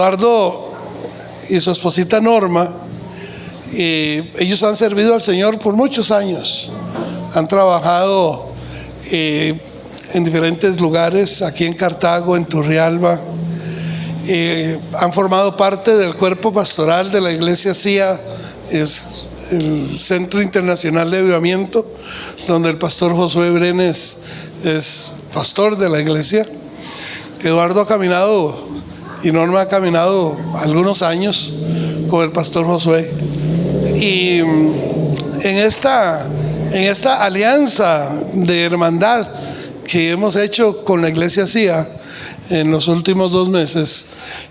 Eduardo y su esposita Norma, ellos han servido al Señor por muchos años. Han trabajado en diferentes lugares, aquí en Cartago, en Turrialba. Han formado parte del cuerpo pastoral de la iglesia CIA, es el Centro Internacional de Avivamiento, donde el pastor Josué Brenes es pastor de la iglesia. Eduardo ha caminado y Norma ha caminado algunos años con el pastor Josué, y en esta alianza de hermandad que hemos hecho con la iglesia CIA en los últimos 2 meses,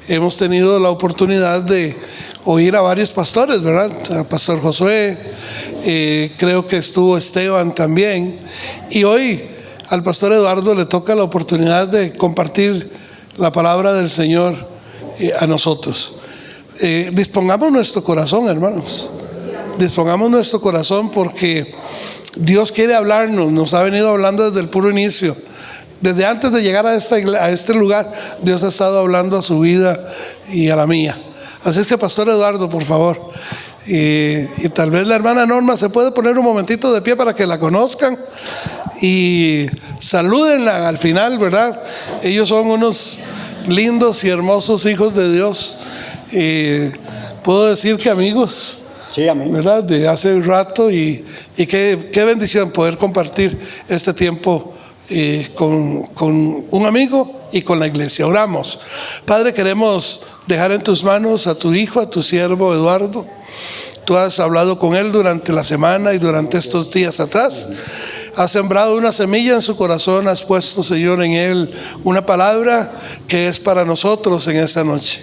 hemos tenido la oportunidad de oír a varios pastores, ¿verdad? A pastor Josué, creo que estuvo Esteban también, y hoy al pastor Eduardo le toca la oportunidad de compartir la palabra del Señor a nosotros. Dispongamos nuestro corazón, hermanos, dispongamos nuestro corazón, porque Dios quiere hablarnos, nos ha venido hablando desde el puro inicio. Desde antes de llegar a este lugar, Dios ha estado hablando a su vida y a la mía. Así es que, pastor Eduardo, por favor, y tal vez la hermana Norma se puede poner un momentito de pie para que la conozcan y salúdenla al final, ¿verdad? Ellos son unos lindos y hermosos hijos de Dios. Puedo decir que amigos. Sí, amén. ¿Verdad? De hace un rato, y qué bendición poder compartir este tiempo con un amigo y con la iglesia. Oramos. Padre, queremos dejar en tus manos a tu hijo, a tu siervo Eduardo. Tú has hablado con él durante la semana y durante estos días atrás. Has sembrado una semilla en su corazón, has puesto, Señor, en él una palabra que es para nosotros en esta noche.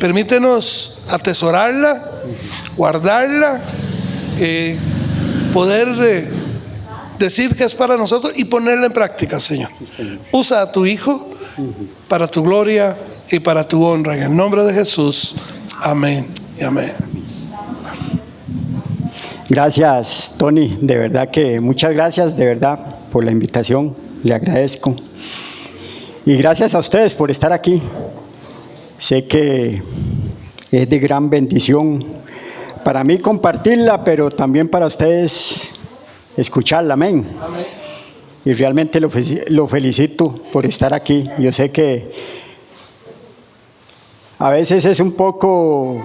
Permítenos atesorarla, guardarla, poder decir que es para nosotros y ponerla en práctica, Señor. Usa a tu hijo para tu gloria y para tu honra, en el nombre de Jesús. Amén y amén. Gracias, Tony, de verdad que muchas gracias, de verdad, por la invitación, le agradezco. Y gracias a ustedes por estar aquí. Sé que es de gran bendición para mí compartirla, pero también para ustedes escucharla, amén. Amén. Y realmente lo felicito por estar aquí. Yo sé que a veces es un poco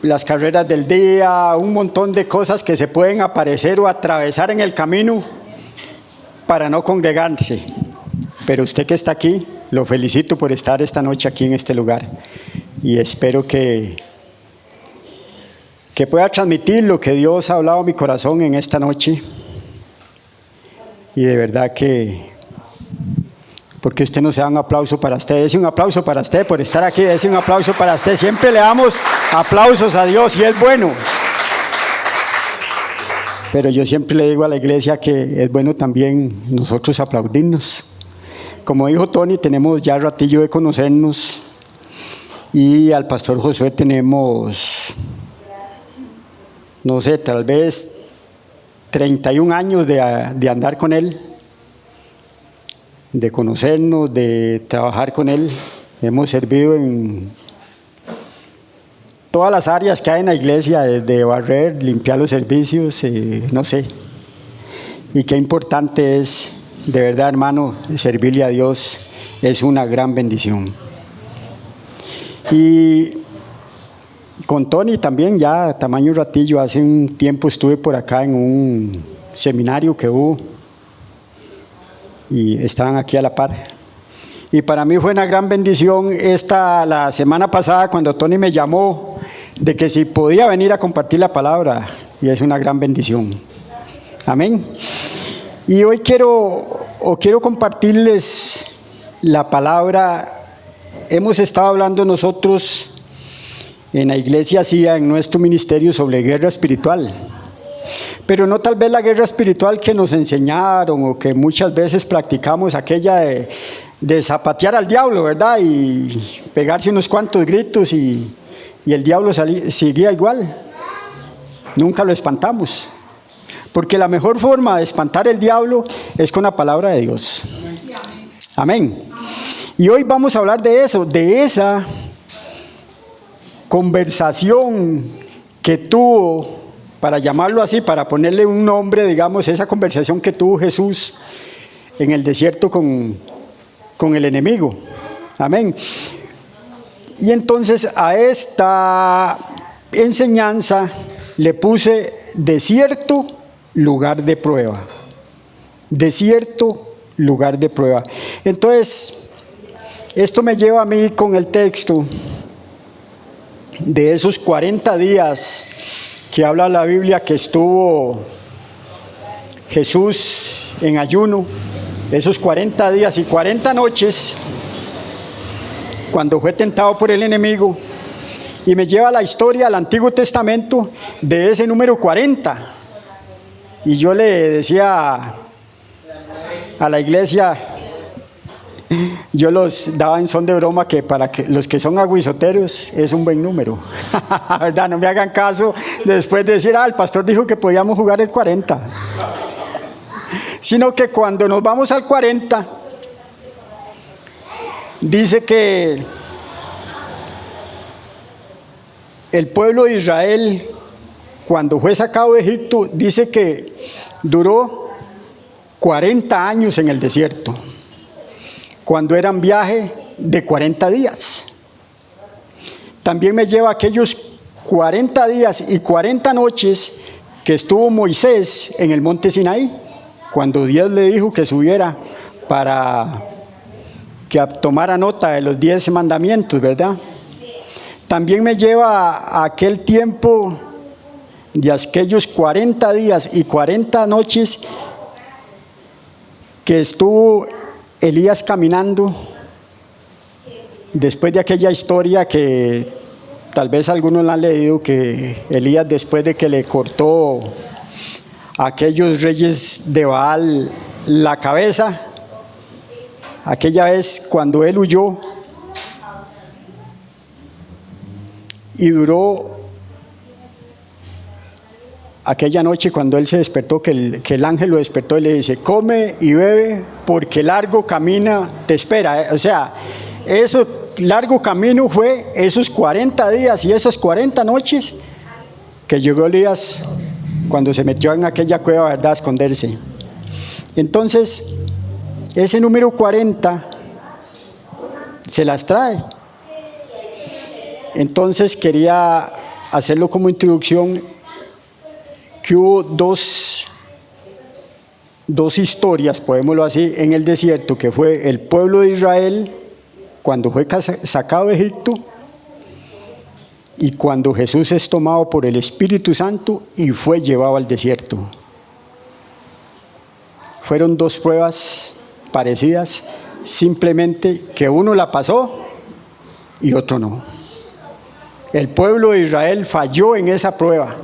las carreras del día, un montón de cosas que se pueden aparecer o atravesar en el camino para no congregarse. Pero usted que está aquí, lo felicito por estar esta noche aquí en este lugar. Y espero que pueda transmitir lo que Dios ha hablado a mi corazón en esta noche. Y de verdad que, porque usted no se da un aplauso para usted, es un aplauso para usted por estar aquí, es un aplauso para usted. Siempre le damos aplausos a Dios y es bueno. Pero yo siempre le digo a la iglesia que es bueno también nosotros aplaudirnos. Como dijo Tony, tenemos ya ratillo de conocernos, y al pastor Josué tenemos, no sé, tal vez 31 años de andar con él, de conocernos, de trabajar con él. Hemos servido en todas las áreas que hay en la iglesia, desde barrer, limpiar los servicios, no sé. Y qué importante es, de verdad, hermano, servirle a Dios es una gran bendición. Y con Tony también, ya tamaño ratillo, hace un tiempo estuve por acá en un seminario que hubo y estaban aquí a la par. Y para mí fue una gran bendición la semana pasada cuando Tony me llamó de que si podía venir a compartir la palabra, y es una gran bendición. Amén. Y hoy quiero compartirles la palabra. Hemos estado hablando nosotros en la iglesia CIA, en nuestro ministerio, sobre guerra espiritual. Pero no tal vez la guerra espiritual que nos enseñaron o que muchas veces practicamos, aquella de zapatear al diablo, ¿verdad? Y pegarse unos cuantos gritos y el diablo seguía igual. Nunca lo espantamos. Porque la mejor forma de espantar el diablo es con la palabra de Dios. Amén. Y hoy vamos a hablar de eso, de esa conversación que tuvo, para llamarlo así, para ponerle un nombre, digamos, esa conversación que tuvo Jesús en el desierto con el enemigo. Amén. Y entonces a esta enseñanza le puse desierto, lugar de prueba. Desierto, lugar de prueba. Entonces, esto me lleva a mí con el texto de esos 40 días que habla la Biblia que estuvo Jesús en ayuno, esos 40 días y 40 noches, cuando fue tentado por el enemigo, y me lleva a la historia del Antiguo Testamento de ese número 40. Y yo le decía a la iglesia, yo los daba en son de broma que para que los que son aguizoteros es un buen número. ¿Verdad? No me hagan caso después de decir, el pastor dijo que podíamos jugar el 40. Sino que cuando nos vamos al 40, dice que el pueblo de Israel, cuando fue sacado de Egipto, dice que duró 40 años en el desierto, cuando eran viaje de 40 días. También me lleva aquellos 40 días y 40 noches que estuvo Moisés en el monte Sinaí, cuando Dios le dijo que subiera para que tomara nota de los 10 mandamientos, ¿verdad? También me lleva a aquel tiempo de aquellos 40 días y 40 noches que estuvo Elías caminando, después de aquella historia que tal vez algunos la han leído, que Elías, después de que le cortó a aquellos reyes de Baal la cabeza, aquella vez cuando él huyó y duró aquella noche cuando él se despertó, que el ángel lo despertó y le dice, come y bebe porque largo camino te espera. O sea, eso largo camino fue esos 40 días y esas 40 noches que llegó Elías cuando se metió en aquella cueva, ¿verdad?, a esconderse. Entonces, ese número 40 se las trae. Entonces quería hacerlo como introducción, que hubo dos historias, podémoslo así, en el desierto, que fue el pueblo de Israel cuando fue sacado de Egipto y cuando Jesús es tomado por el Espíritu Santo y fue llevado al desierto. Fueron dos pruebas parecidas, simplemente que uno la pasó y otro no. El pueblo de Israel falló en esa prueba,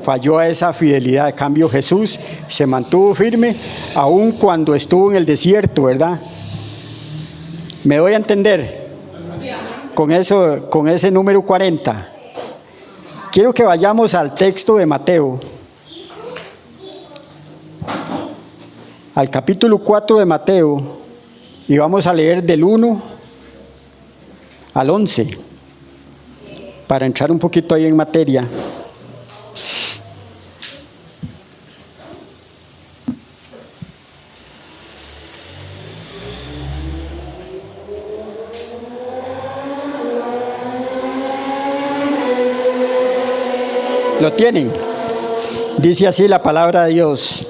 falló a esa fidelidad. En cambio, Jesús se mantuvo firme aun cuando estuvo en el desierto, ¿verdad? ¿Me doy a entender? Con eso, con ese número 40. Quiero que vayamos al texto de Mateo, al capítulo 4 de Mateo, y vamos a leer del 1 al 11, para entrar un poquito ahí en materia. ¿Lo tienen? Dice así la palabra de Dios.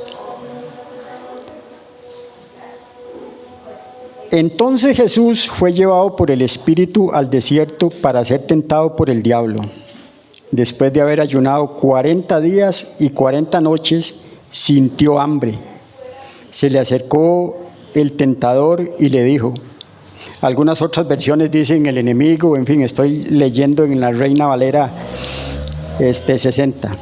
Entonces Jesús fue llevado por el Espíritu al desierto para ser tentado por el diablo. Después de haber ayunado 40 días y 40 noches, sintió hambre. Se le acercó el tentador y le dijo. Algunas otras versiones dicen el enemigo, en fin, estoy leyendo en la Reina Valera 60.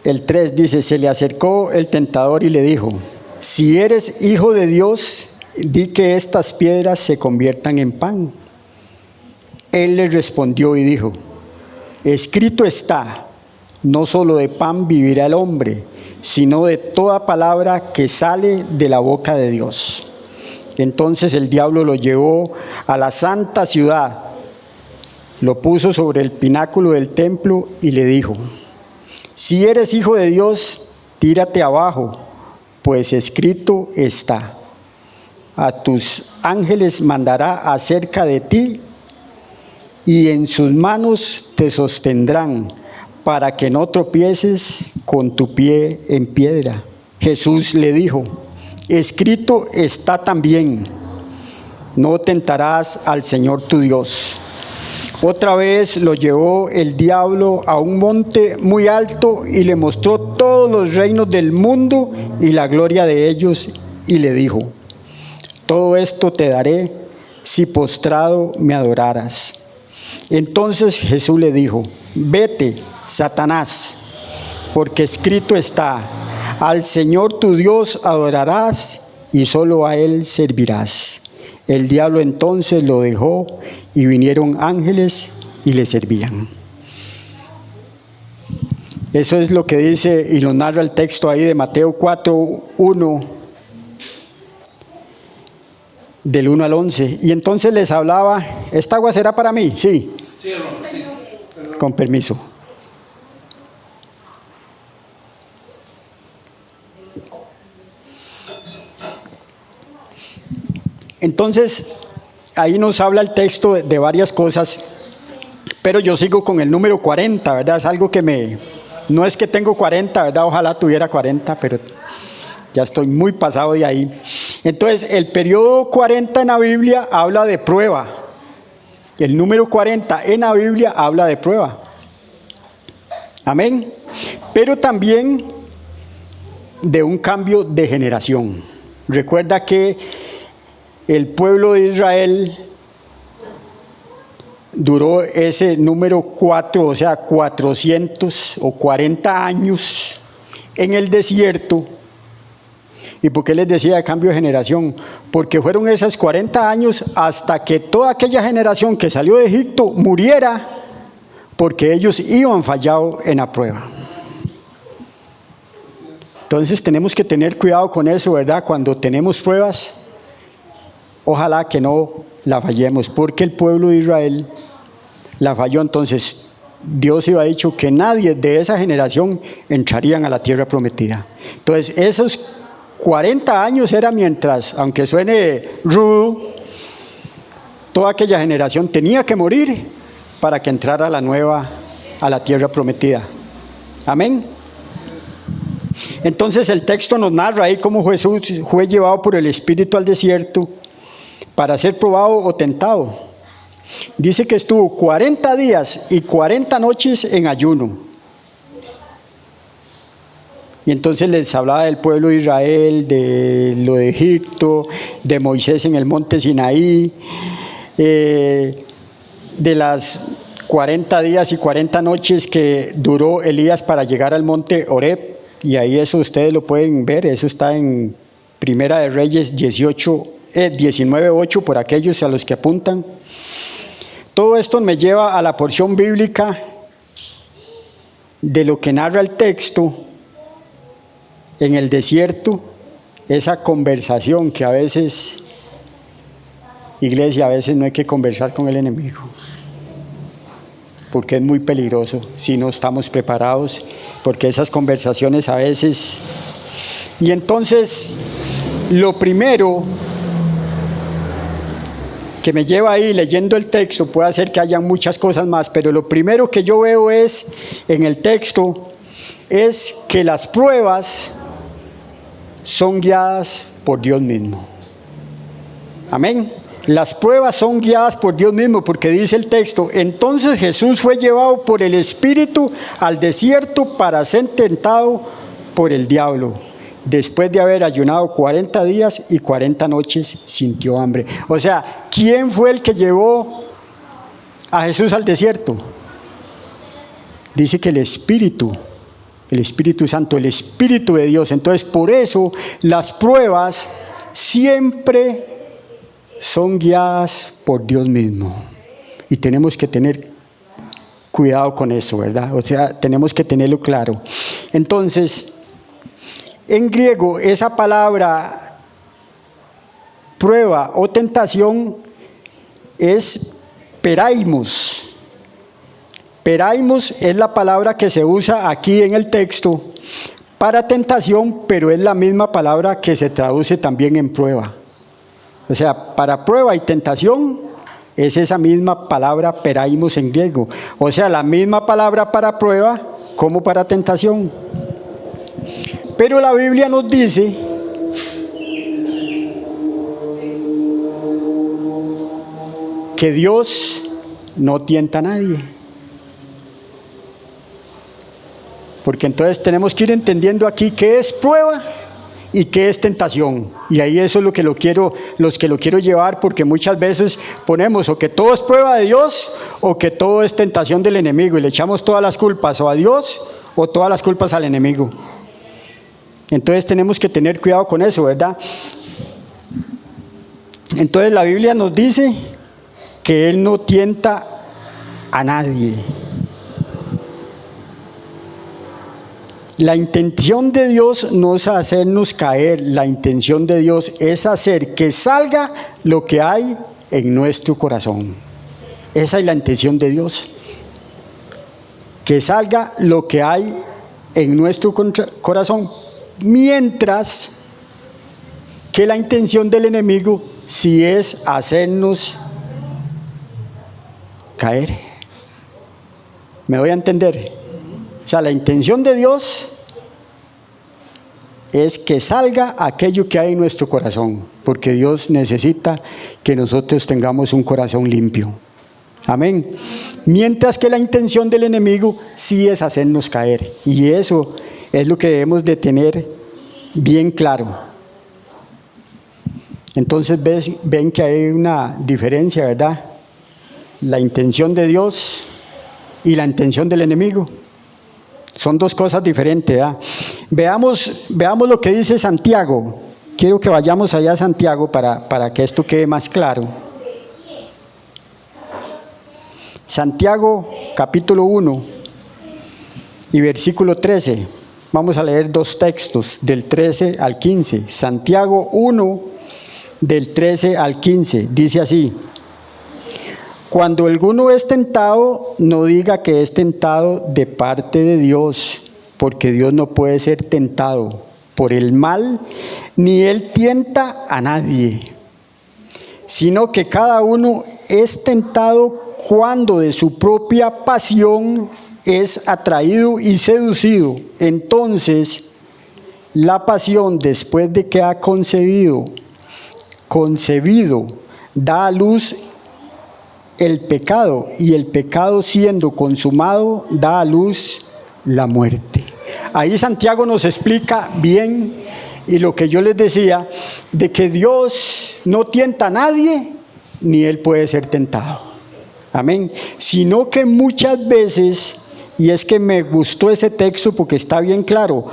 El 3 dice, se le acercó el tentador y le dijo, si eres hijo de Dios, di que estas piedras se conviertan en pan. Él le respondió y dijo, escrito está, no solo de pan vivirá el hombre, sino de toda palabra que sale de la boca de Dios. Entonces el diablo lo llevó a la santa ciudad, lo puso sobre el pináculo del templo y le dijo: si eres hijo de Dios, tírate abajo, pues escrito está: a tus ángeles mandará acerca de ti, y en sus manos te sostendrán, para que no tropieces con tu pie en piedra. Jesús le dijo: escrito está también: no tentarás al Señor tu Dios. Otra vez lo llevó el diablo a un monte muy alto y le mostró todos los reinos del mundo y la gloria de ellos, y le dijo: todo esto te daré si postrado me adoraras. Entonces Jesús le dijo: vete, Satanás, porque escrito está: al Señor tu Dios adorarás y solo a Él servirás. El diablo entonces lo dejó y vinieron ángeles y le servían. Eso es lo que dice y lo narra el texto ahí de Mateo 4:1, del 1 al 11. Y entonces les hablaba: ¿esta agua será para mí? Sí. Sí, hermano, sí. Perdón. Con permiso. Entonces, ahí nos habla el texto de varias cosas, pero yo sigo con el número 40, ¿verdad? Es algo que no es que tengo 40, ¿verdad? Ojalá tuviera 40, pero ya estoy muy pasado de ahí. Entonces, el periodo 40 en la Biblia habla de prueba. El número 40 en la Biblia habla de prueba. Amén. Pero también de un cambio de generación. Recuerda que el pueblo de Israel duró ese número 4, o sea, 400 o 40 años en el desierto. ¿Y por qué les decía de cambio de generación? Porque fueron esos 40 años hasta que toda aquella generación que salió de Egipto muriera, porque ellos iban fallado en la prueba. Entonces tenemos que tener cuidado con eso, ¿verdad? Cuando tenemos pruebas, ojalá que no la fallemos, porque el pueblo de Israel la falló. Entonces Dios iba a dicho que nadie de esa generación entrarían a la tierra prometida. Entonces esos 40 años era mientras, aunque suene rudo, toda aquella generación tenía que morir para que entrara a la tierra prometida. Amén. Entonces el texto nos narra ahí cómo Jesús fue llevado por el Espíritu al desierto para ser probado o tentado. Dice que estuvo 40 días y 40 noches en ayuno. Y entonces les hablaba del pueblo de Israel, de lo de Egipto, de Moisés en el monte Sinaí, de las 40 días y 40 noches que duró Elías para llegar al monte Horeb. Y ahí eso ustedes lo pueden ver, eso está en Primera de Reyes 19:8, por aquellos a los que apuntan. Todo esto me lleva a la porción bíblica de lo que narra el texto en el desierto, esa conversación que a veces, iglesia, a veces no hay que conversar con el enemigo, porque es muy peligroso si no estamos preparados, porque esas conversaciones a veces... Y entonces, lo primero que me lleva ahí leyendo el texto, puede ser que haya muchas cosas más, pero lo primero que yo veo es, en el texto, es que las pruebas son guiadas por Dios mismo. Amén. Las pruebas son guiadas por Dios mismo, porque dice el texto: entonces Jesús fue llevado por el Espíritu al desierto para ser tentado por el diablo. Después de haber ayunado 40 días y 40 noches, sintió hambre. O sea, ¿quién fue el que llevó a Jesús al desierto? Dice que el Espíritu Santo, el Espíritu de Dios. Entonces, por eso las pruebas siempre son guiadas por Dios mismo. Y tenemos que tener cuidado con eso, ¿verdad? O sea, tenemos que tenerlo claro. Entonces, en griego, esa palabra prueba o tentación es peraimos. Peraimos es la palabra que se usa aquí en el texto para tentación, pero es la misma palabra que se traduce también en prueba. O sea, para prueba y tentación es esa misma palabra peraimos en griego. O sea, la misma palabra para prueba como para tentación. Pero la Biblia nos dice que Dios no tienta a nadie. Porque entonces tenemos que ir entendiendo aquí qué es prueba y qué es tentación. Y ahí eso es los que lo quiero llevar, porque muchas veces ponemos o que todo es prueba de Dios o que todo es tentación del enemigo y le echamos todas las culpas o a Dios o todas las culpas al enemigo. Entonces tenemos que tener cuidado con eso, ¿verdad? Entonces la Biblia nos dice que Él no tienta a nadie. La intención de Dios no es hacernos caer, la intención de Dios es hacer que salga lo que hay en nuestro corazón. Esa es la intención de Dios. Que salga lo que hay en nuestro corazón. Mientras que la intención del enemigo sí es hacernos caer. ¿Me voy a entender? O sea, la intención de Dios es que salga aquello que hay en nuestro corazón, porque Dios necesita que nosotros tengamos un corazón limpio. Amén. Mientras que la intención del enemigo sí es hacernos caer. Y eso es lo que debemos de tener bien claro. Entonces ven que hay una diferencia, ¿verdad? La intención de Dios y la intención del enemigo. Son dos cosas diferentes, ¿verdad? Veamos lo que dice Santiago. Quiero que vayamos allá a Santiago para que esto quede más claro. Santiago capítulo 1 y versículo 13. Vamos a leer dos textos del 13 al 15. Santiago 1 del 13 al 15. Dice así: cuando alguno es tentado, no diga que es tentado de parte de Dios, porque Dios no puede ser tentado por el mal, ni Él tienta a nadie, sino que cada uno es tentado cuando de su propia pasión es atraído y seducido. Entonces, la pasión, después de que ha concebido, da a luz el pecado, y el pecado, siendo consumado, da a luz la muerte. Ahí Santiago nos explica bien, y lo que yo les decía, de que Dios no tienta a nadie, ni Él puede ser tentado. Amén. Sino que muchas veces, y es que me gustó ese texto porque está bien claro,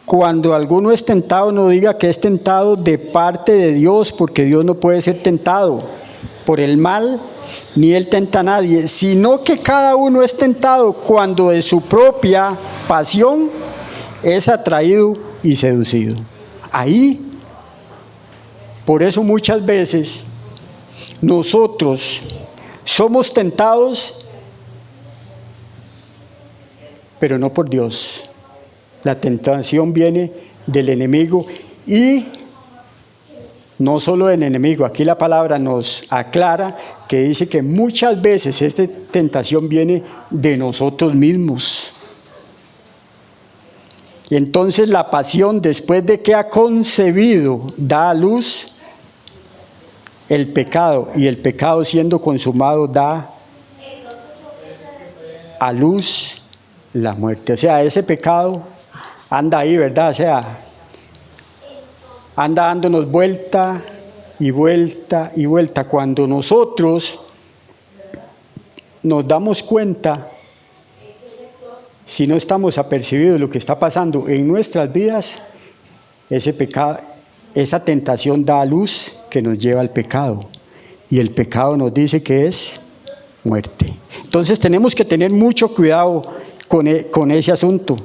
cuando alguno es tentado, no diga que es tentado de parte de Dios, porque Dios no puede ser tentado por el mal, ni Él tenta a nadie, sino que cada uno es tentado cuando de su propia pasión es atraído y seducido. Ahí, por eso muchas veces nosotros somos tentados, pero no por Dios. La tentación viene del enemigo, y no solo del enemigo. Aquí la palabra nos aclara que dice que muchas veces esta tentación viene de nosotros mismos. Y entonces la pasión, después de que ha concebido, da a luz el pecado, y el pecado, siendo consumado, da a luz la muerte. O sea, ese pecado anda ahí, ¿verdad? O sea, anda dándonos vuelta y vuelta y vuelta. Cuando nosotros nos damos cuenta, si no estamos apercibidos de lo que está pasando en nuestras vidas, ese pecado, esa tentación da a luz que nos lleva al pecado, y el pecado nos dice que es muerte. Entonces tenemos que tener mucho cuidado con ese asunto.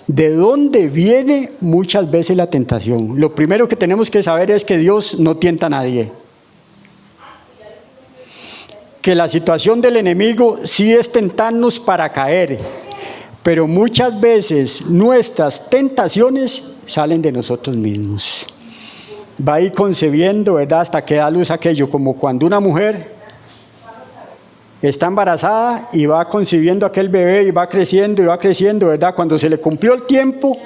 ¿De dónde viene muchas veces la tentación? Lo primero que tenemos que saber es que Dios no tienta a nadie. Que la situación del enemigo sí es tentarnos para caer, pero muchas veces nuestras tentaciones salen de nosotros mismos. Va a ir concebiendo, ¿verdad?, hasta que da luz aquello, como cuando una mujer está embarazada y va concibiendo aquel bebé y va creciendo, ¿verdad? Cuando se le cumplió el tiempo,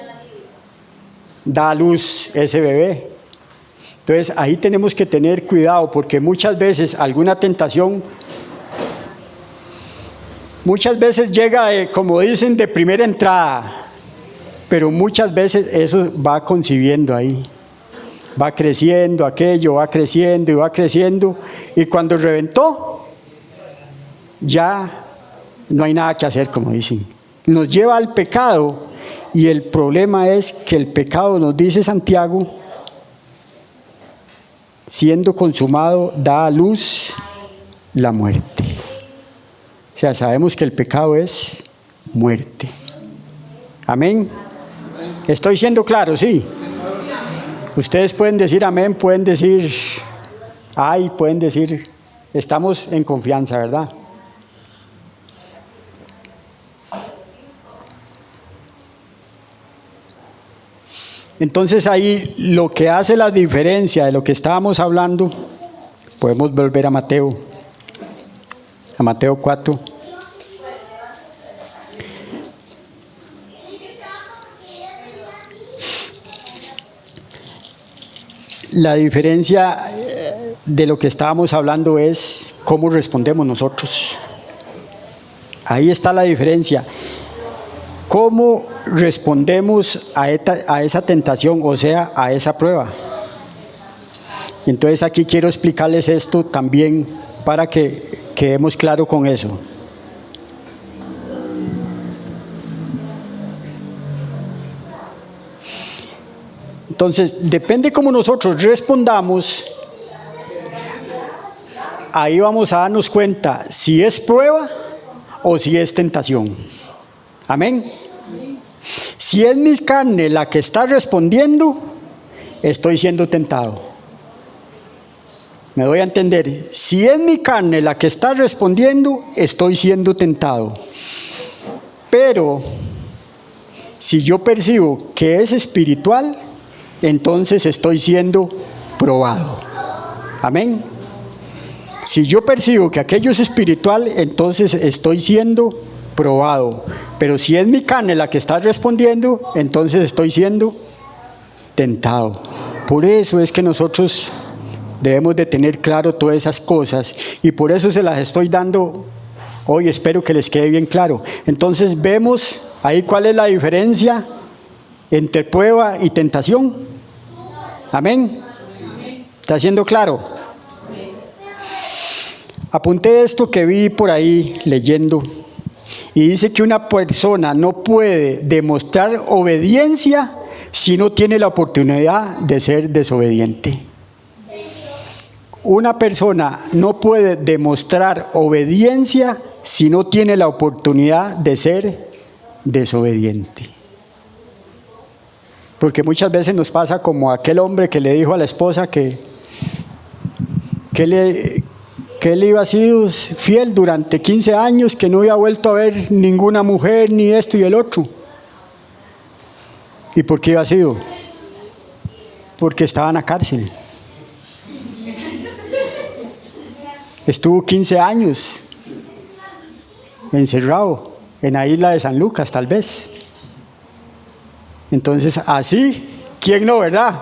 da a luz ese bebé. Entonces ahí tenemos que tener cuidado, porque muchas veces alguna tentación, muchas veces llega, como dicen, de primera entrada, pero muchas veces eso va concibiendo ahí. Va creciendo aquello, va creciendo y va creciendo, y cuando reventó, ya no hay nada que hacer, como dicen. Nos lleva al pecado, y el problema es que el pecado, nos dice Santiago, siendo consumado, da a luz la muerte. O sea, sabemos que el pecado es muerte. Amén. ¿Estoy siendo claro? Sí. Ustedes pueden decir amén, pueden decir ay, pueden decir, estamos en confianza, ¿verdad? Entonces ahí lo que hace la diferencia de lo que estábamos hablando, podemos volver a Mateo 4. La diferencia de lo que estábamos hablando es cómo respondemos nosotros. Ahí está la diferencia. ¿Cómo respondemos a esa tentación, o sea, a esa prueba? Entonces aquí quiero explicarles esto también para que quedemos claros con eso. Entonces, depende cómo nosotros respondamos, ahí vamos a darnos cuenta si es prueba o si es tentación. Amén. Si es mi carne la que está respondiendo, estoy siendo tentado. ¿Me doy a entender? Si es mi carne la que está respondiendo, estoy siendo tentado. Pero si yo percibo que es espiritual, entonces estoy siendo probado. Amén. Si yo percibo que aquello es espiritual, entonces estoy siendo probado. Pero si es mi carne la que está respondiendo, entonces estoy siendo tentado. Por eso es que nosotros debemos de tener claro todas esas cosas, y por eso se las estoy dando hoy. Espero que les quede bien claro. Entonces vemos ahí cuál es la diferencia entre prueba y tentación. Amén. ¿Está siendo claro? Apunté esto que vi por ahí leyendo, y dice que una persona no puede demostrar obediencia si no tiene la oportunidad de ser desobediente. Una persona no puede demostrar obediencia si no tiene la oportunidad de ser desobediente. Porque muchas veces nos pasa como aquel hombre que le dijo a la esposa que él iba a ser fiel durante 15 años, que no había vuelto a ver ninguna mujer, ni esto y el otro. ¿Y por qué iba a sido? Porque estaba en la cárcel. Estuvo 15 años encerrado en la isla de San Lucas, tal vez. Entonces, así, ¿quién no, verdad?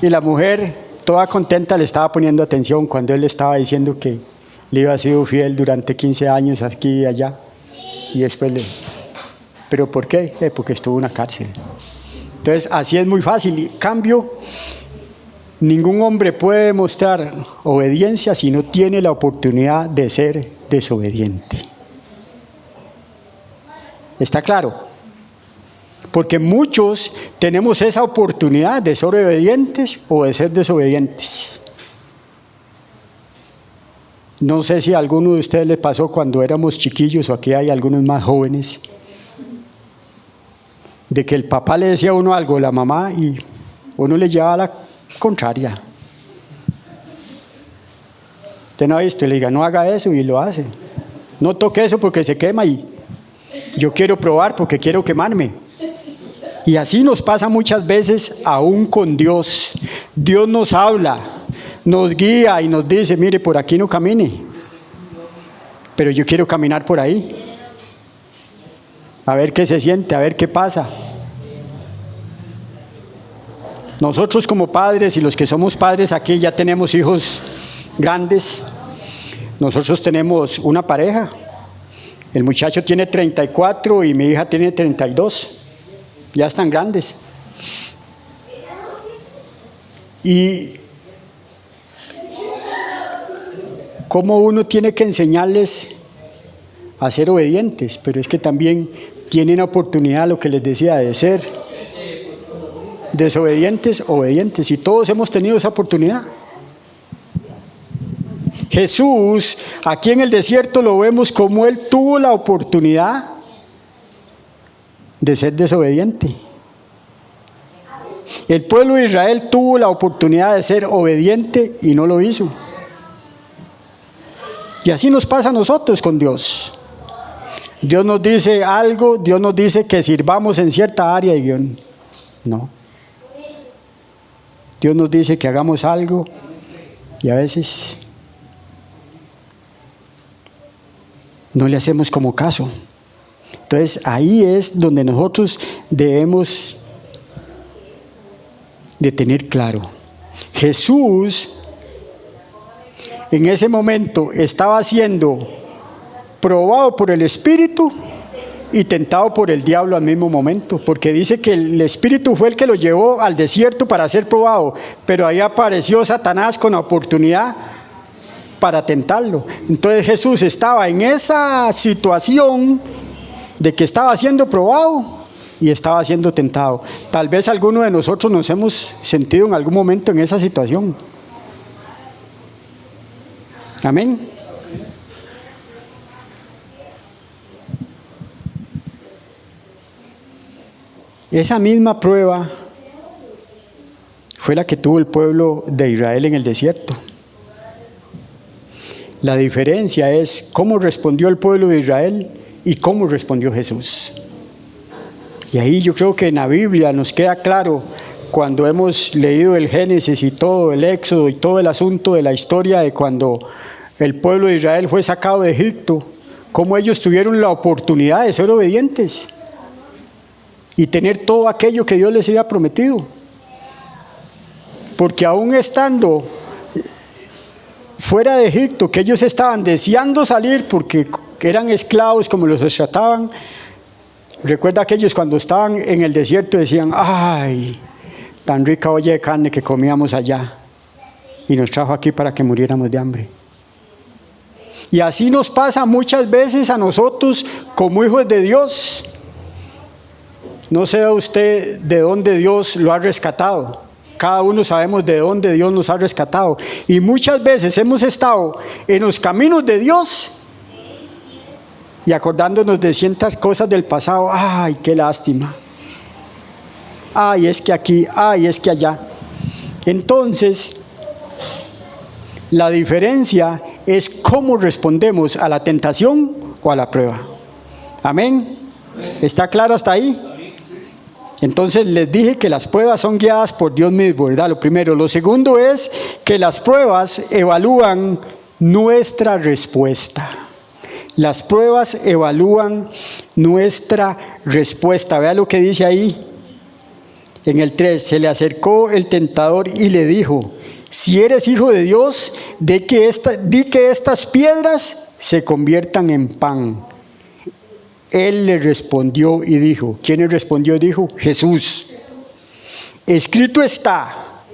Y la mujer, toda contenta, le estaba poniendo atención cuando él le estaba diciendo que le iba a ser fiel durante 15 años aquí y allá. Y después ¿pero por qué? Porque estuvo en una cárcel. Entonces, así es muy fácil. En cambio, ningún hombre puede demostrar obediencia si no tiene la oportunidad de ser desobediente. ¿Está claro? Porque muchos tenemos esa oportunidad de ser obedientes o de ser desobedientes. No sé si a alguno de ustedes les pasó cuando éramos chiquillos, o aquí hay algunos más jóvenes, de que el papá le decía a uno algo, la mamá, y uno le llevaba a la contraria. Usted no ha visto, le diga, no haga eso, y lo hace. No toque eso porque se quema, y yo quiero probar porque quiero quemarme. Y así nos pasa muchas veces aún con Dios. Dios nos habla, nos guía y nos dice, mire, por aquí no camine. Pero yo quiero caminar por ahí. A ver qué se siente, a ver qué pasa. Nosotros como padres y los que somos padres aquí ya tenemos hijos grandes. Nosotros tenemos una pareja. El muchacho tiene 34 y mi hija tiene 32. Ya están grandes. Y cómo uno tiene que enseñarles a ser obedientes, pero es que también tienen oportunidad, lo que les decía, de ser desobedientes, obedientes, y todos hemos tenido esa oportunidad. Jesús, aquí en el desierto lo vemos como Él tuvo la oportunidad de ser desobediente. El pueblo de Israel tuvo la oportunidad de ser obediente y no lo hizo. Y así nos pasa a nosotros con Dios. Dios nos dice algo, Dios nos dice que sirvamos en cierta área y no. Dios nos dice que hagamos algo y a veces no le hacemos como caso. Entonces ahí es donde nosotros debemos de tener claro. Jesús en ese momento estaba siendo probado por el Espíritu y tentado por el diablo al mismo momento, porque dice que el Espíritu fue el que lo llevó al desierto para ser probado, pero ahí apareció Satanás con la oportunidad para tentarlo. Entonces Jesús estaba en esa situación de que estaba siendo probado y estaba siendo tentado. Tal vez alguno de nosotros nos hemos sentido en algún momento en esa situación. Amén. Esa misma prueba fue la que tuvo el pueblo de Israel en el desierto. La diferencia es cómo respondió el pueblo de Israel y cómo respondió Jesús. Y ahí yo creo que en la Biblia nos queda claro, cuando hemos leído el Génesis y todo el Éxodo y todo el asunto de la historia de cuando el pueblo de Israel fue sacado de Egipto, cómo ellos tuvieron la oportunidad de ser obedientes y tener todo aquello que Dios les había prometido. Porque aún estando fuera de Egipto, que ellos estaban deseando salir porque eran esclavos como los trataban, recuerda que ellos cuando estaban en el desierto decían, ay, tan rica olla de carne que comíamos allá y nos trajo aquí para que muriéramos de hambre. Y así nos pasa muchas veces a nosotros como hijos de Dios. No sé usted de dónde Dios lo ha rescatado. Cada uno sabemos de dónde Dios nos ha rescatado. Y muchas veces hemos estado en los caminos de Dios y acordándonos de ciertas cosas del pasado. Ay, qué lástima. Ay, es que aquí, ay, es que allá. Entonces, la diferencia es cómo respondemos a la tentación o a la prueba. Amén. ¿Está claro hasta ahí? Entonces les dije que las pruebas son guiadas por Dios mismo, ¿verdad? Lo primero. Lo segundo es que las pruebas evalúan nuestra respuesta. Las pruebas evalúan nuestra respuesta. Vea lo que dice ahí. En el 3, se le acercó el tentador y le dijo, si eres hijo de Dios, di que estas piedras se conviertan en pan. Él le respondió y dijo, ¿quién le respondió y dijo? Jesús. Escrito está,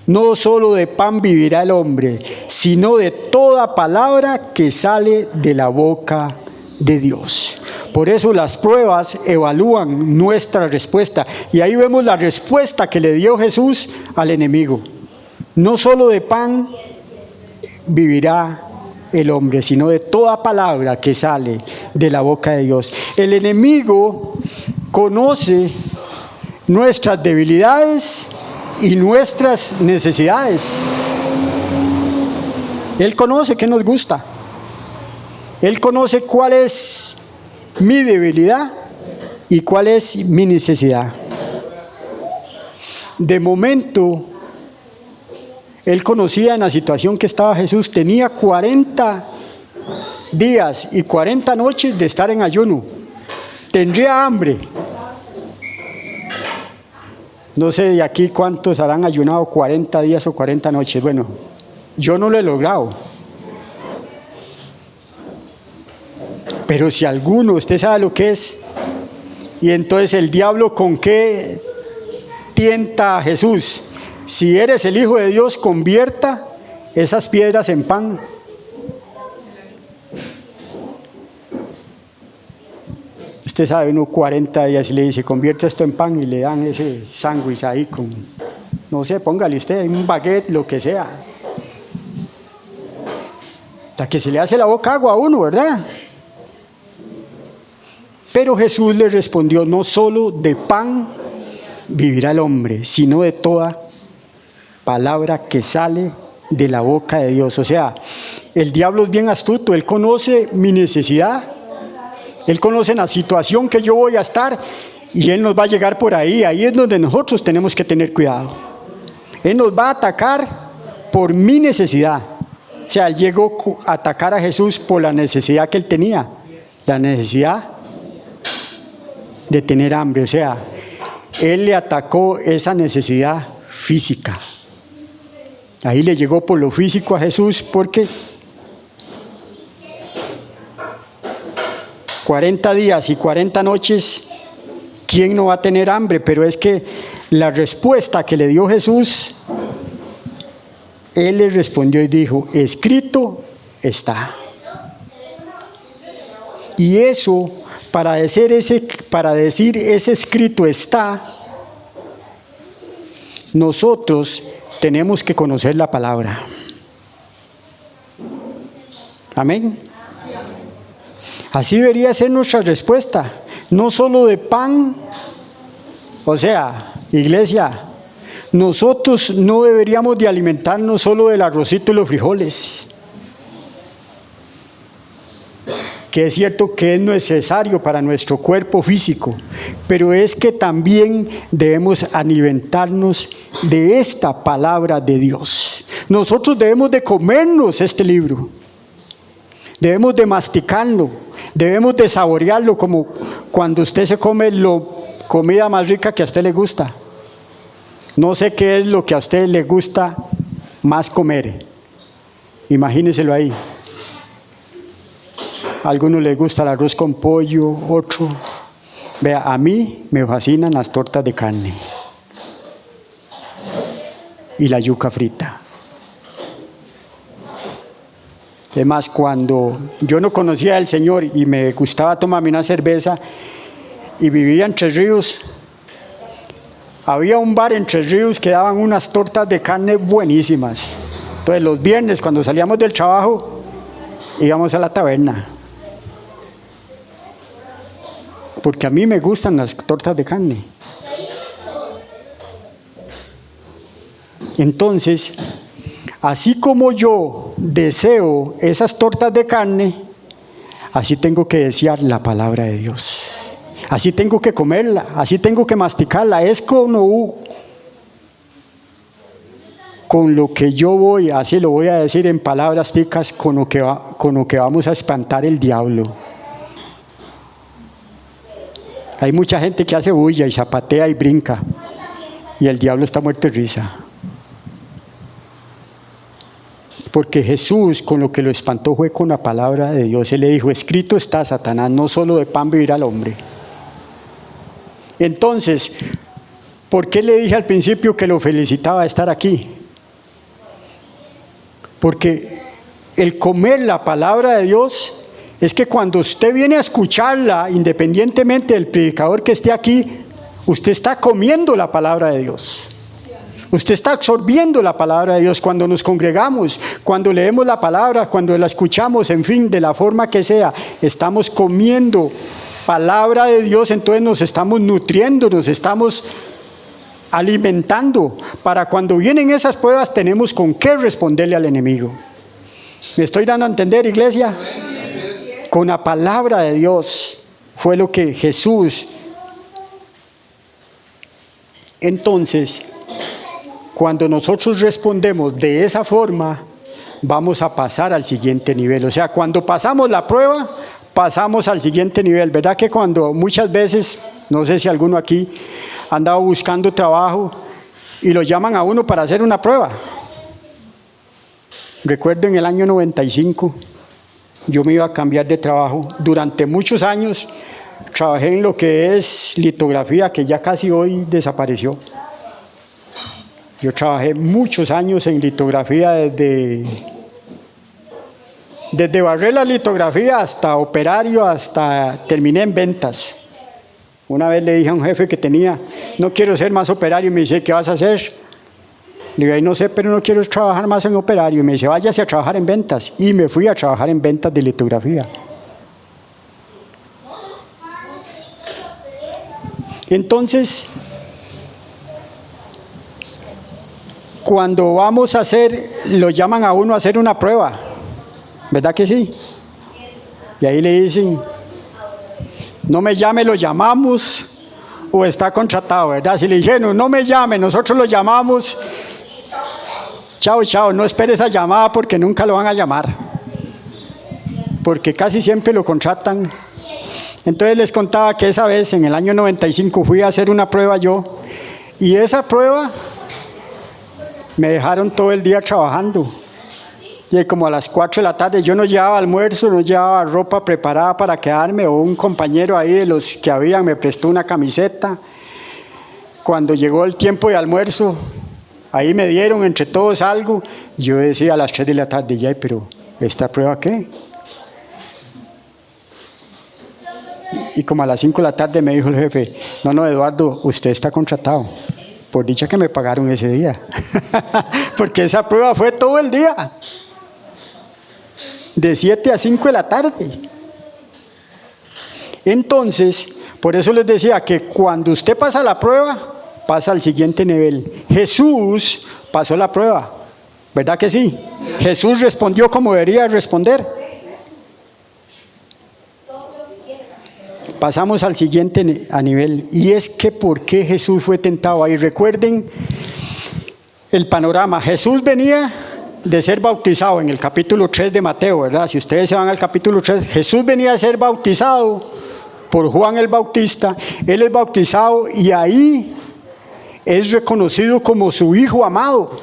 no solo de pan vivirá el hombre, sino de toda palabra que sale de la boca de Dios. Por eso las pruebas evalúan nuestra respuesta. Y ahí vemos la respuesta que le dio Jesús al enemigo. No solo de pan vivirá el hombre, sino de toda palabra que sale de la boca de Dios. El enemigo conoce nuestras debilidades y nuestras necesidades. Él conoce qué nos gusta. Él conoce cuál es mi debilidad y cuál es mi necesidad. De momento, Él conocía en la situación que estaba Jesús. Tenía 40 días y 40 noches de estar en ayuno. Tendría hambre. No sé de aquí cuántos habrán ayunado 40 días o 40 noches. Bueno, yo no lo he logrado. Pero si alguno, usted sabe lo que es. Y entonces el diablo, ¿con qué tienta a Jesús? Si eres el Hijo de Dios, convierta esas piedras en pan. Usted sabe, uno 40 días y le dice, convierte esto en pan, y le dan ese sándwich ahí con, no sé, póngale usted un baguette, lo que sea. Hasta que se le hace la boca agua a uno, ¿verdad? Pero Jesús le respondió, no solo de pan vivirá el hombre, sino de toda palabra que sale de la boca de Dios. O sea, el diablo es bien astuto, él conoce mi necesidad, él conoce la situación que yo voy a estar y él nos va a llegar por ahí. Ahí es donde nosotros tenemos que tener cuidado. Él nos va a atacar por mi necesidad. O sea, él llegó a atacar a Jesús por la necesidad que él tenía, la necesidad de tener hambre. O sea, él le atacó esa necesidad física. Ahí le llegó por lo físico a Jesús, porque 40 días y 40 noches, ¿quién no va a tener hambre? Pero es que la respuesta que le dio Jesús, él le respondió y dijo, escrito está. Y eso, para decir ese escrito está, nosotros tenemos que conocer la palabra. Amén. Así debería ser nuestra respuesta, no solo de pan. O sea, iglesia, nosotros no deberíamos de alimentarnos solo del arrocito y los frijoles, que es cierto que es necesario para nuestro cuerpo físico, pero es que también debemos alimentarnos de esta palabra de Dios. Nosotros debemos de comernos este libro, debemos de masticarlo, debemos de saborearlo, como cuando usted se come la comida más rica que a usted le gusta. No sé qué es lo que a usted le gusta más comer, imagínenselo ahí. A algunos les gusta el arroz con pollo, otro. Vea, a mí me fascinan las tortas de carne y la yuca frita. Además, cuando yo no conocía al Señor y me gustaba tomarme una cerveza y vivía en Tres Ríos, había un bar en Tres Ríos que daban unas tortas de carne buenísimas. Entonces los viernes, cuando salíamos del trabajo, íbamos a la taberna, porque a mí me gustan las tortas de carne. Entonces, así como yo deseo esas tortas de carne, así tengo que desear la palabra de Dios. Así tengo que comerla, así tengo que masticarla. Es con lo que yo voy, así lo voy a decir en palabras ticas, con lo que vamos a espantar el diablo. Hay mucha gente que hace bulla y zapatea y brinca, y el diablo está muerto de risa. Porque Jesús, con lo que lo espantó fue con la palabra de Dios. Él le dijo, escrito está, Satanás, no solo de pan vivirá el hombre. Entonces, ¿por qué le dije al principio que lo felicitaba de estar aquí? Porque el comer la palabra de Dios es que cuando usted viene a escucharla, independientemente del predicador que esté aquí, usted está comiendo la palabra de Dios. Usted está absorbiendo la palabra de Dios cuando nos congregamos, cuando leemos la palabra, cuando la escuchamos, en fin, de la forma que sea, estamos comiendo palabra de Dios, entonces nos estamos nutriendo, nos estamos alimentando. Para cuando vienen esas pruebas tenemos con qué responderle al enemigo. ¿Me estoy dando a entender, iglesia? Con la palabra de Dios fue lo que Jesús. Entonces, cuando nosotros respondemos de esa forma, vamos a pasar al siguiente nivel. O sea, cuando pasamos la prueba, pasamos al siguiente nivel. ¿Verdad que cuando muchas veces, no sé si alguno aquí ha andado buscando trabajo y lo llaman a uno para hacer una prueba? Recuerdo en el año 95, yo me iba a cambiar de trabajo. Durante muchos años trabajé en lo que es litografía, que ya casi hoy desapareció. Yo trabajé muchos años en litografía, desde barrer la litografía hasta operario, hasta terminé en ventas. Una vez le dije a un jefe que tenía, no quiero ser más operario, y me dice, ¿qué vas a hacer? Le dije, no sé, pero no quiero trabajar más en operario. Y me dice, váyase a trabajar en ventas. Y me fui a trabajar en ventas de litografía. Entonces, cuando vamos a hacer, lo llaman a uno a hacer una prueba, ¿verdad que sí? Y ahí le dicen, no me llame, lo llamamos, o está contratado, ¿verdad? Si le dijeron, no me llame, nosotros lo llamamos, chao, chao, no espere esa llamada porque nunca lo van a llamar, porque casi siempre lo contratan. Entonces les contaba que esa vez, en el año 95, fui a hacer una prueba yo, y esa prueba me dejaron todo el día trabajando. Y como a las 4 de la tarde, yo no llevaba almuerzo, no llevaba ropa preparada para quedarme, o un compañero ahí de los que habían me prestó una camiseta. Cuando llegó el tiempo de almuerzo, ahí me dieron entre todos algo. Y yo decía a las 3 de la tarde, ya, pero ¿esta prueba qué? Y como a las 5 de la tarde me dijo el jefe, no, Eduardo, usted está contratado. Por dicha que me pagaron ese día. Porque esa prueba fue todo el día. De 7 a 5 de la tarde. Entonces, por eso les decía que cuando usted pasa la prueba, pasa al siguiente nivel. Jesús pasó la prueba, ¿verdad que sí? Jesús respondió como debería responder. Pasamos al siguiente nivel, y es que ¿por qué Jesús fue tentado ahí? Recuerden el panorama. Jesús venía de ser bautizado en el capítulo 3 de Mateo, ¿verdad? Si ustedes se van al capítulo 3, Jesús venía a ser bautizado por Juan el Bautista. Él es bautizado y ahí es reconocido como su hijo amado.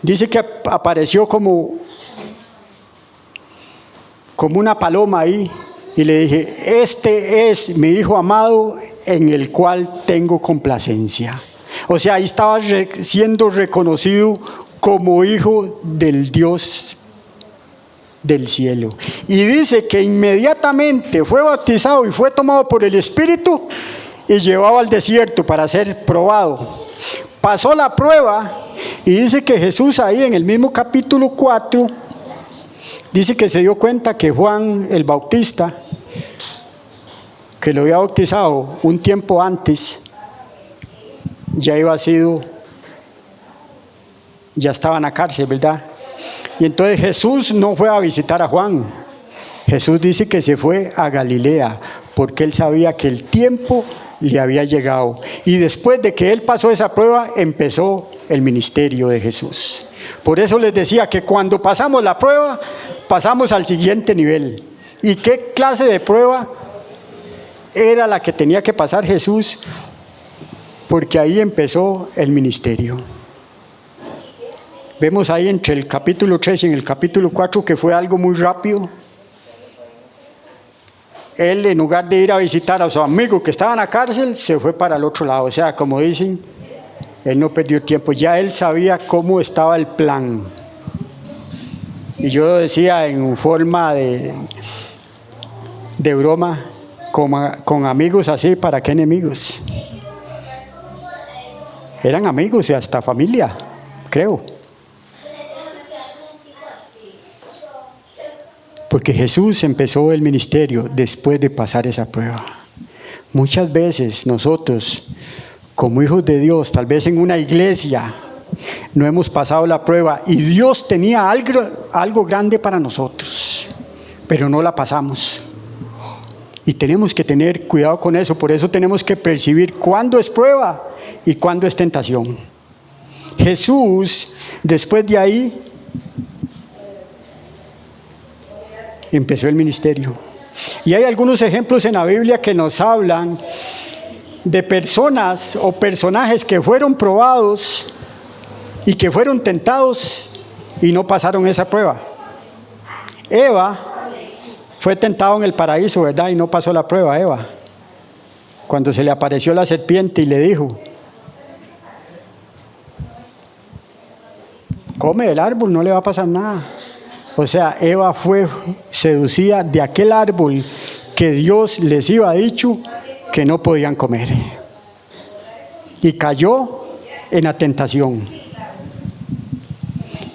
Dice que apareció como una paloma ahí. Y le dije, este es mi hijo amado en el cual tengo complacencia. O sea, ahí estaba siendo reconocido como hijo del Dios del cielo. Y dice que inmediatamente fue bautizado y fue tomado por el Espíritu y llevado al desierto para ser probado. Pasó la prueba y dice que Jesús ahí en el mismo capítulo 4, dice que se dio cuenta que Juan el Bautista, que lo había bautizado un tiempo antes, ya estaba en la cárcel, ¿verdad? Y entonces Jesús no fue a visitar a Juan. Jesús dice que se fue a Galilea, porque él sabía que el tiempo le había llegado. Y después de que él pasó esa prueba, empezó el ministerio de Jesús. Por eso les decía que cuando pasamos la prueba, pasamos al siguiente nivel. ¿Y qué clase de prueba era la que tenía que pasar Jesús? Porque ahí empezó el ministerio. Vemos ahí entre el capítulo 3 y en el capítulo 4 que fue algo muy rápido. Él, en lugar de ir a visitar a su amigo que estaba en la cárcel, se fue para el otro lado. O sea, como dicen, él no perdió tiempo. Ya él sabía cómo estaba el plan. Y yo decía en forma de broma, con amigos así, ¿para qué enemigos? Eran amigos y hasta familia, creo. Porque Jesús empezó el ministerio después de pasar esa prueba. Muchas veces nosotros, como hijos de Dios, tal vez en una iglesia, no hemos pasado la prueba y Dios tenía algo grande para nosotros, pero no la pasamos. Y tenemos que tener cuidado con eso. Por eso tenemos que percibir cuándo es prueba y cuándo es tentación. Jesús, después de ahí, empezó el ministerio. Y hay algunos ejemplos en la Biblia que nos hablan de personas o personajes que fueron probados y que fueron tentados y no pasaron esa prueba. Eva fue tentado en el paraíso, ¿verdad? Y no pasó la prueba, Eva. Cuando se le apareció la serpiente y le dijo: come del árbol, no le va a pasar nada. O sea, Eva fue seducida de aquel árbol que Dios les iba dicho que no podían comer. Y cayó en la tentación.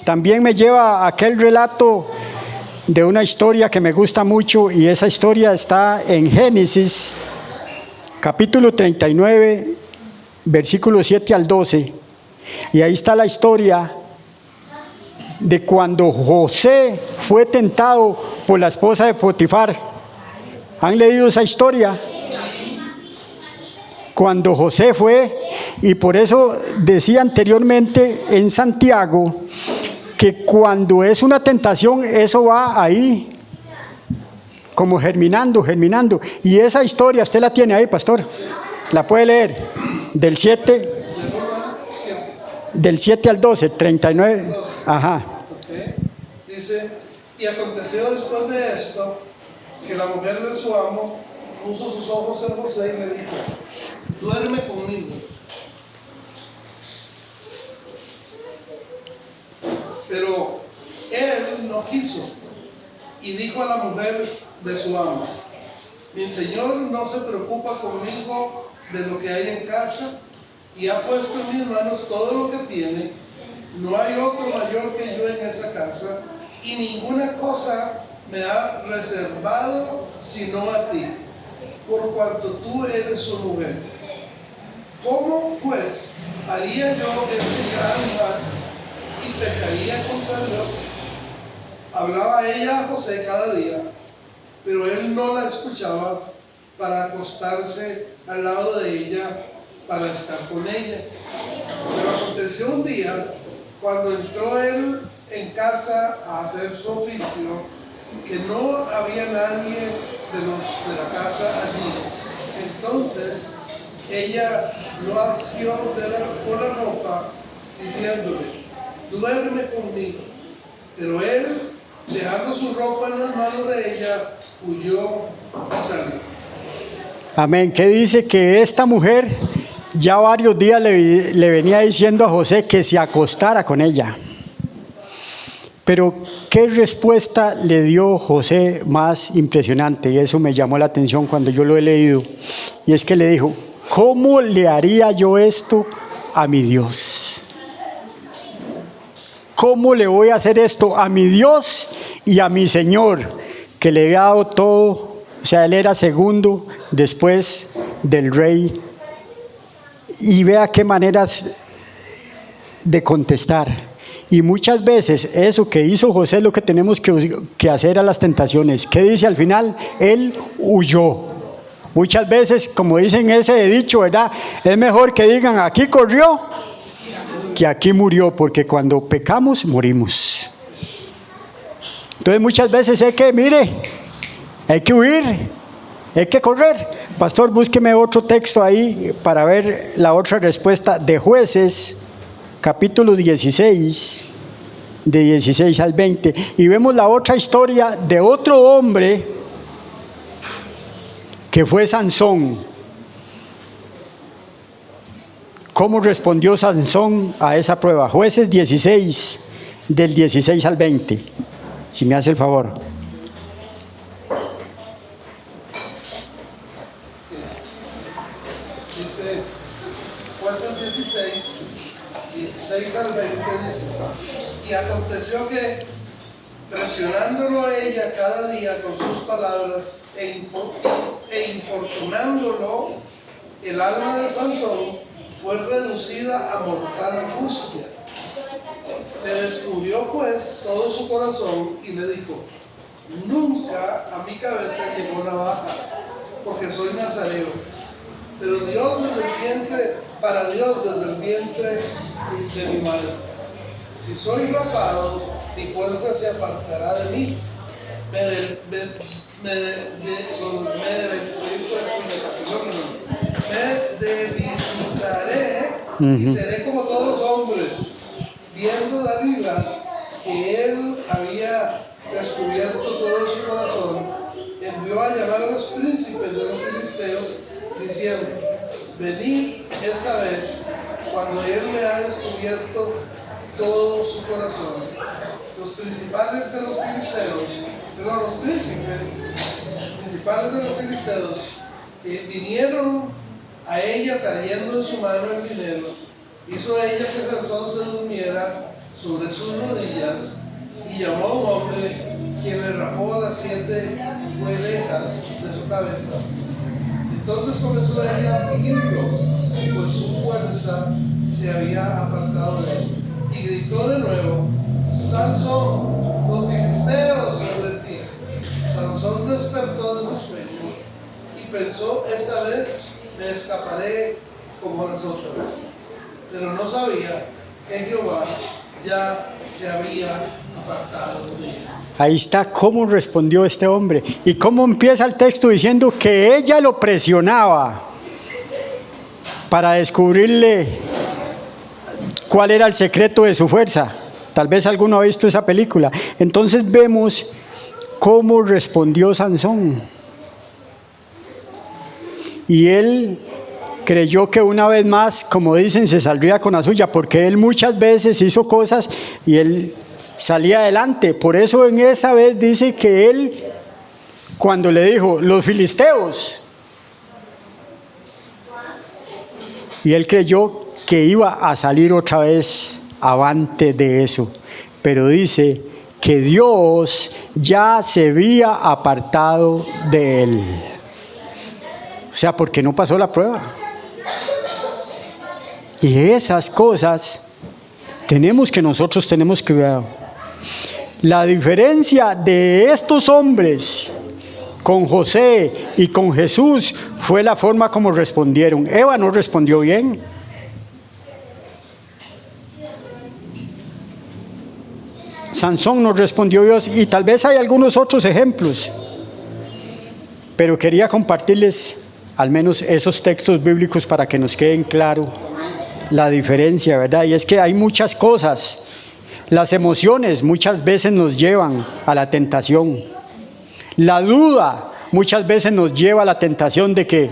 También me lleva a aquel relato de una historia que me gusta mucho, y esa historia está en Génesis, capítulo 39, versículos 7 al 12. Y ahí está la historia de cuando José fue tentado por la esposa de Potifar. ¿Han leído esa historia? Cuando José fue, y por eso decía anteriormente en Santiago, que cuando es una tentación, eso va ahí, como germinando. Y esa historia, usted la tiene ahí, pastor. La puede leer, del 7 al 12, 39. Ajá. Okay. Dice: y aconteció después de esto, que la mujer de su amo puso sus ojos en José y le dijo: duerme conmigo. Pero él no quiso, y dijo a la mujer de su amo: mi señor no se preocupa conmigo de lo que hay en casa, y ha puesto en mis manos todo lo que tiene. No hay otro mayor que yo en esa casa, y ninguna cosa me ha reservado sino a ti, por cuanto tú eres su mujer. ¿Cómo pues haría yo este gran mal y pecaría contra Dios? Hablaba ella a José cada día, pero él no la escuchaba para acostarse al lado de ella, para estar con ella. Pero aconteció un día, cuando entró él en casa a hacer su oficio, que no había nadie de la casa allí. Entonces ella lo asió por la ropa, diciéndole: duerme conmigo. Pero él, dejando su ropa en las manos de ella, huyó y salió. Amén. ¿Qué dice? Que esta mujer ya varios días le venía diciendo a José que se acostara con ella. Pero ¿qué respuesta le dio José más impresionante? Y eso me llamó la atención cuando yo lo he leído. Y es que le dijo: ¿cómo le haría yo esto a mi Dios? ¿Cómo le voy a hacer esto a mi Dios y a mi Señor, que le había dado todo? O sea, él era segundo después del rey. Y vea qué maneras de contestar. Y muchas veces eso que hizo José es lo que tenemos que hacer a las tentaciones. ¿Qué dice al final? Él huyó. Muchas veces, como dicen ese dicho, ¿verdad? Es mejor que digan: aquí corrió, que aquí murió, porque cuando pecamos, morimos. Entonces muchas veces hay que, hay que huir, hay que correr. Pastor, búsqueme otro texto ahí para ver la otra respuesta de Jueces, capítulo 16, de 16 al 20. Y vemos la otra historia de otro hombre que fue Sansón. ¿Cómo respondió Sansón a esa prueba? Jueces 16, del 16 al 20. Si me hace el favor. Dice Jueces 16 al 20, dice: y aconteció que, presionándolo a ella cada día con sus palabras e importunándolo el alma de Sansón, fue reducida a mortal angustia. Le descubrió pues todo su corazón y le dijo: nunca a mi cabeza llegó navaja, porque soy nazareo. Pero para Dios desde el vientre de mi madre. Si soy rapado, mi fuerza se apartará de mí. Me debilitaré y seré como todos los hombres. Viendo Dalila que él había descubierto todo su corazón, envió a llamar a los príncipes de los filisteos, diciendo: venid esta vez, cuando él me ha descubierto todo su corazón. Los principales de los filisteos, los príncipes principales de los filisteos, vinieron a ella trayendo en su mano el dinero. Hizo ella que Sansón se durmiera sobre sus rodillas y llamó a un hombre, quien le rapó las 7 orejas de su cabeza. Entonces comenzó ella a afligirlo, pues su fuerza se había apartado de él, y gritó de nuevo: Sansón, los filisteos sobre ti. Sansón despertó de su sueño y pensó: esta vez me escaparé como las otras. Pero no sabía que Jehová ya se había apartado de él. Ahí está cómo respondió este hombre. Y cómo empieza el texto diciendo que ella lo presionaba para descubrirle cuál era el secreto de su fuerza. Tal vez alguno ha visto esa película. Entonces vemos cómo respondió Sansón. Y él creyó que una vez más, como dicen, se saldría con la suya, porque él muchas veces hizo cosas y él salía adelante. Por eso en esa vez dice que él, cuando le dijo: los filisteos, y él creyó que iba a salir otra vez avante de eso. Pero dice que Dios ya se había apartado de él. O sea, porque no pasó la prueba. Y esas cosas nosotros tenemos que ver. La diferencia de estos hombres con José y con Jesús fue la forma como respondieron. Eva no respondió bien. Sansón no respondió bien, y tal vez hay algunos otros ejemplos. Pero quería compartirles al menos esos textos bíblicos para que nos queden claro la diferencia, ¿verdad? Y es que hay muchas cosas. Las emociones muchas veces nos llevan a la tentación. La duda muchas veces nos lleva a la tentación de que,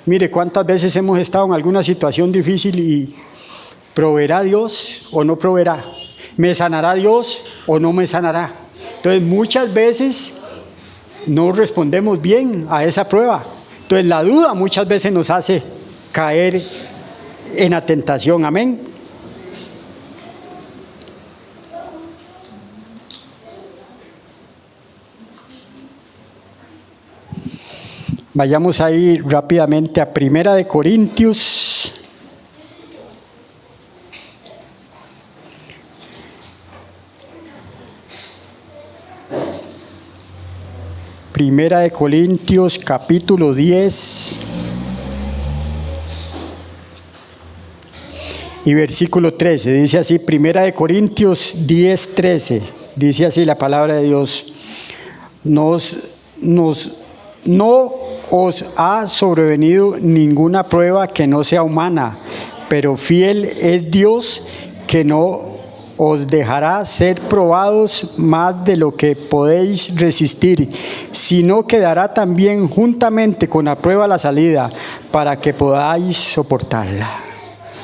mire, cuántas veces hemos estado en alguna situación difícil y ¿proveerá Dios o no proveerá? ¿Me sanará Dios o no me sanará? Entonces muchas veces no respondemos bien a esa prueba. Entonces la duda muchas veces nos hace caer en la tentación. Amén. Vayamos ahí rápidamente a 1 Corintios. Primera de Corintios, capítulo 10 y versículo 13. Dice así, Primera de Corintios 10, 13. Dice así la palabra de Dios: no os ha sobrevenido ninguna prueba que no sea humana, pero fiel es Dios, que no os dejará ser probados más de lo que podéis resistir, sino que dará también juntamente con la prueba la salida, para que podáis soportarla.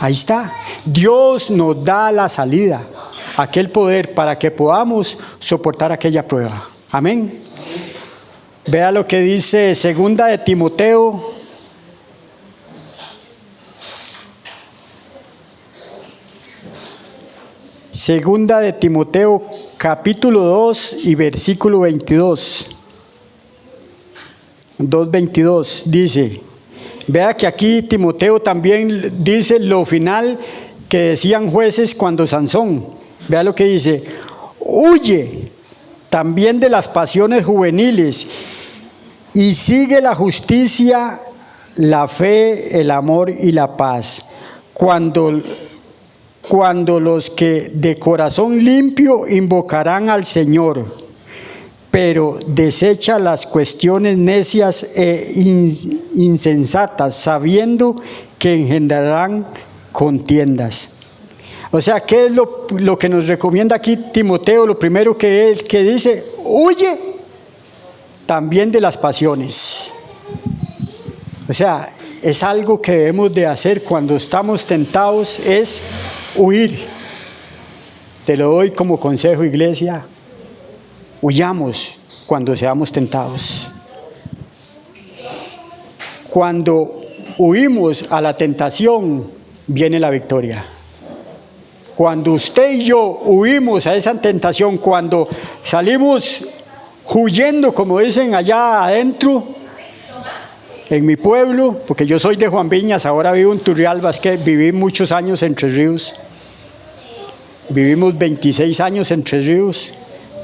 Ahí está. Dios nos da la salida, aquel poder para que podamos soportar aquella prueba. Amén. Vea lo que dice 2 de Timoteo. Segunda de Timoteo, capítulo 2 y versículo 22. 2:22 dice: Vea que aquí Timoteo también dice lo final que decían jueces cuando Sansón. Vea lo que dice: huye también de las pasiones juveniles y sigue la justicia, la fe, el amor y la paz. Cuando los que de corazón limpio invocarán al Señor, pero desecha las cuestiones necias e insensatas, sabiendo que engendrarán contiendas. O sea, ¿qué es lo que nos recomienda aquí Timoteo? Lo primero que dice: huye también de las pasiones. O sea, es algo que debemos de hacer cuando estamos tentados, es huir. Te lo doy como consejo, iglesia: huyamos cuando seamos tentados. Cuando huimos a la tentación, viene la victoria. Cuando usted y yo huimos a esa tentación, cuando salimos huyendo, como dicen allá adentro, en mi pueblo, porque yo soy de Juan Viñas, ahora vivo en Turrialba, es que viví muchos años en Tres Ríos. Vivimos 26 años en Tres Ríos,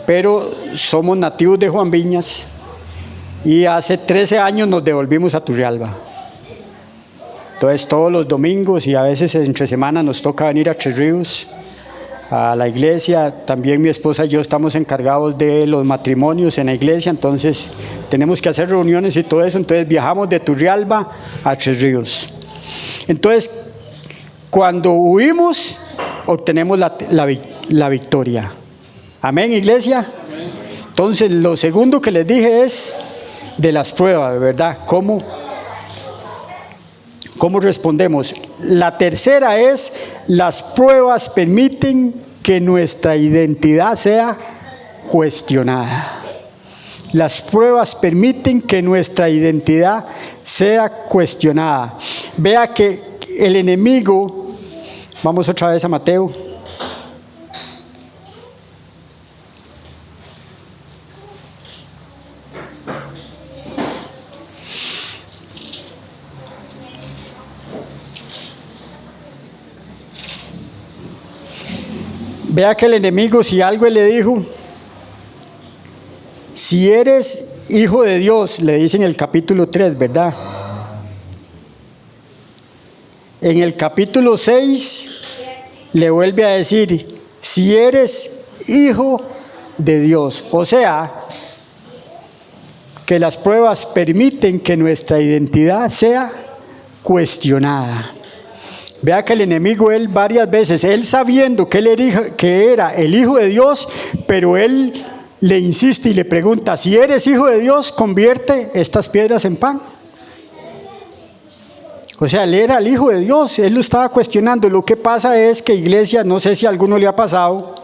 pero somos nativos de Juan Viñas y hace 13 años nos devolvimos a Turrialba. Entonces todos los domingos y a veces entre semana nos toca venir a Tres Ríos, a la iglesia. También mi esposa y yo estamos encargados de los matrimonios en la iglesia, entonces tenemos que hacer reuniones y todo eso. Entonces viajamos de Turrialba a Tres Ríos. Entonces cuando huimos, obtenemos la victoria. Amén, iglesia. Entonces lo segundo que les dije es de las pruebas, ¿verdad? ¿Cómo respondemos? La tercera es: las pruebas permiten que nuestra identidad sea cuestionada. Las pruebas permiten que nuestra identidad sea cuestionada. Vea que el enemigo, vamos otra vez a Mateo. Vea que el enemigo, si algo él le dijo: si eres hijo de Dios, le dice en el capítulo 3, ¿verdad? En el capítulo 6 le vuelve a decir: si eres hijo de Dios. O sea, que las pruebas permiten que nuestra identidad sea cuestionada. Vea que el enemigo, él varias veces, él sabiendo que era el Hijo de Dios, pero él le insiste y le pregunta: si eres hijo de Dios, convierte estas piedras en pan. O sea, él era el Hijo de Dios, él lo estaba cuestionando. Lo que pasa es que, iglesia, no sé si a alguno le ha pasado,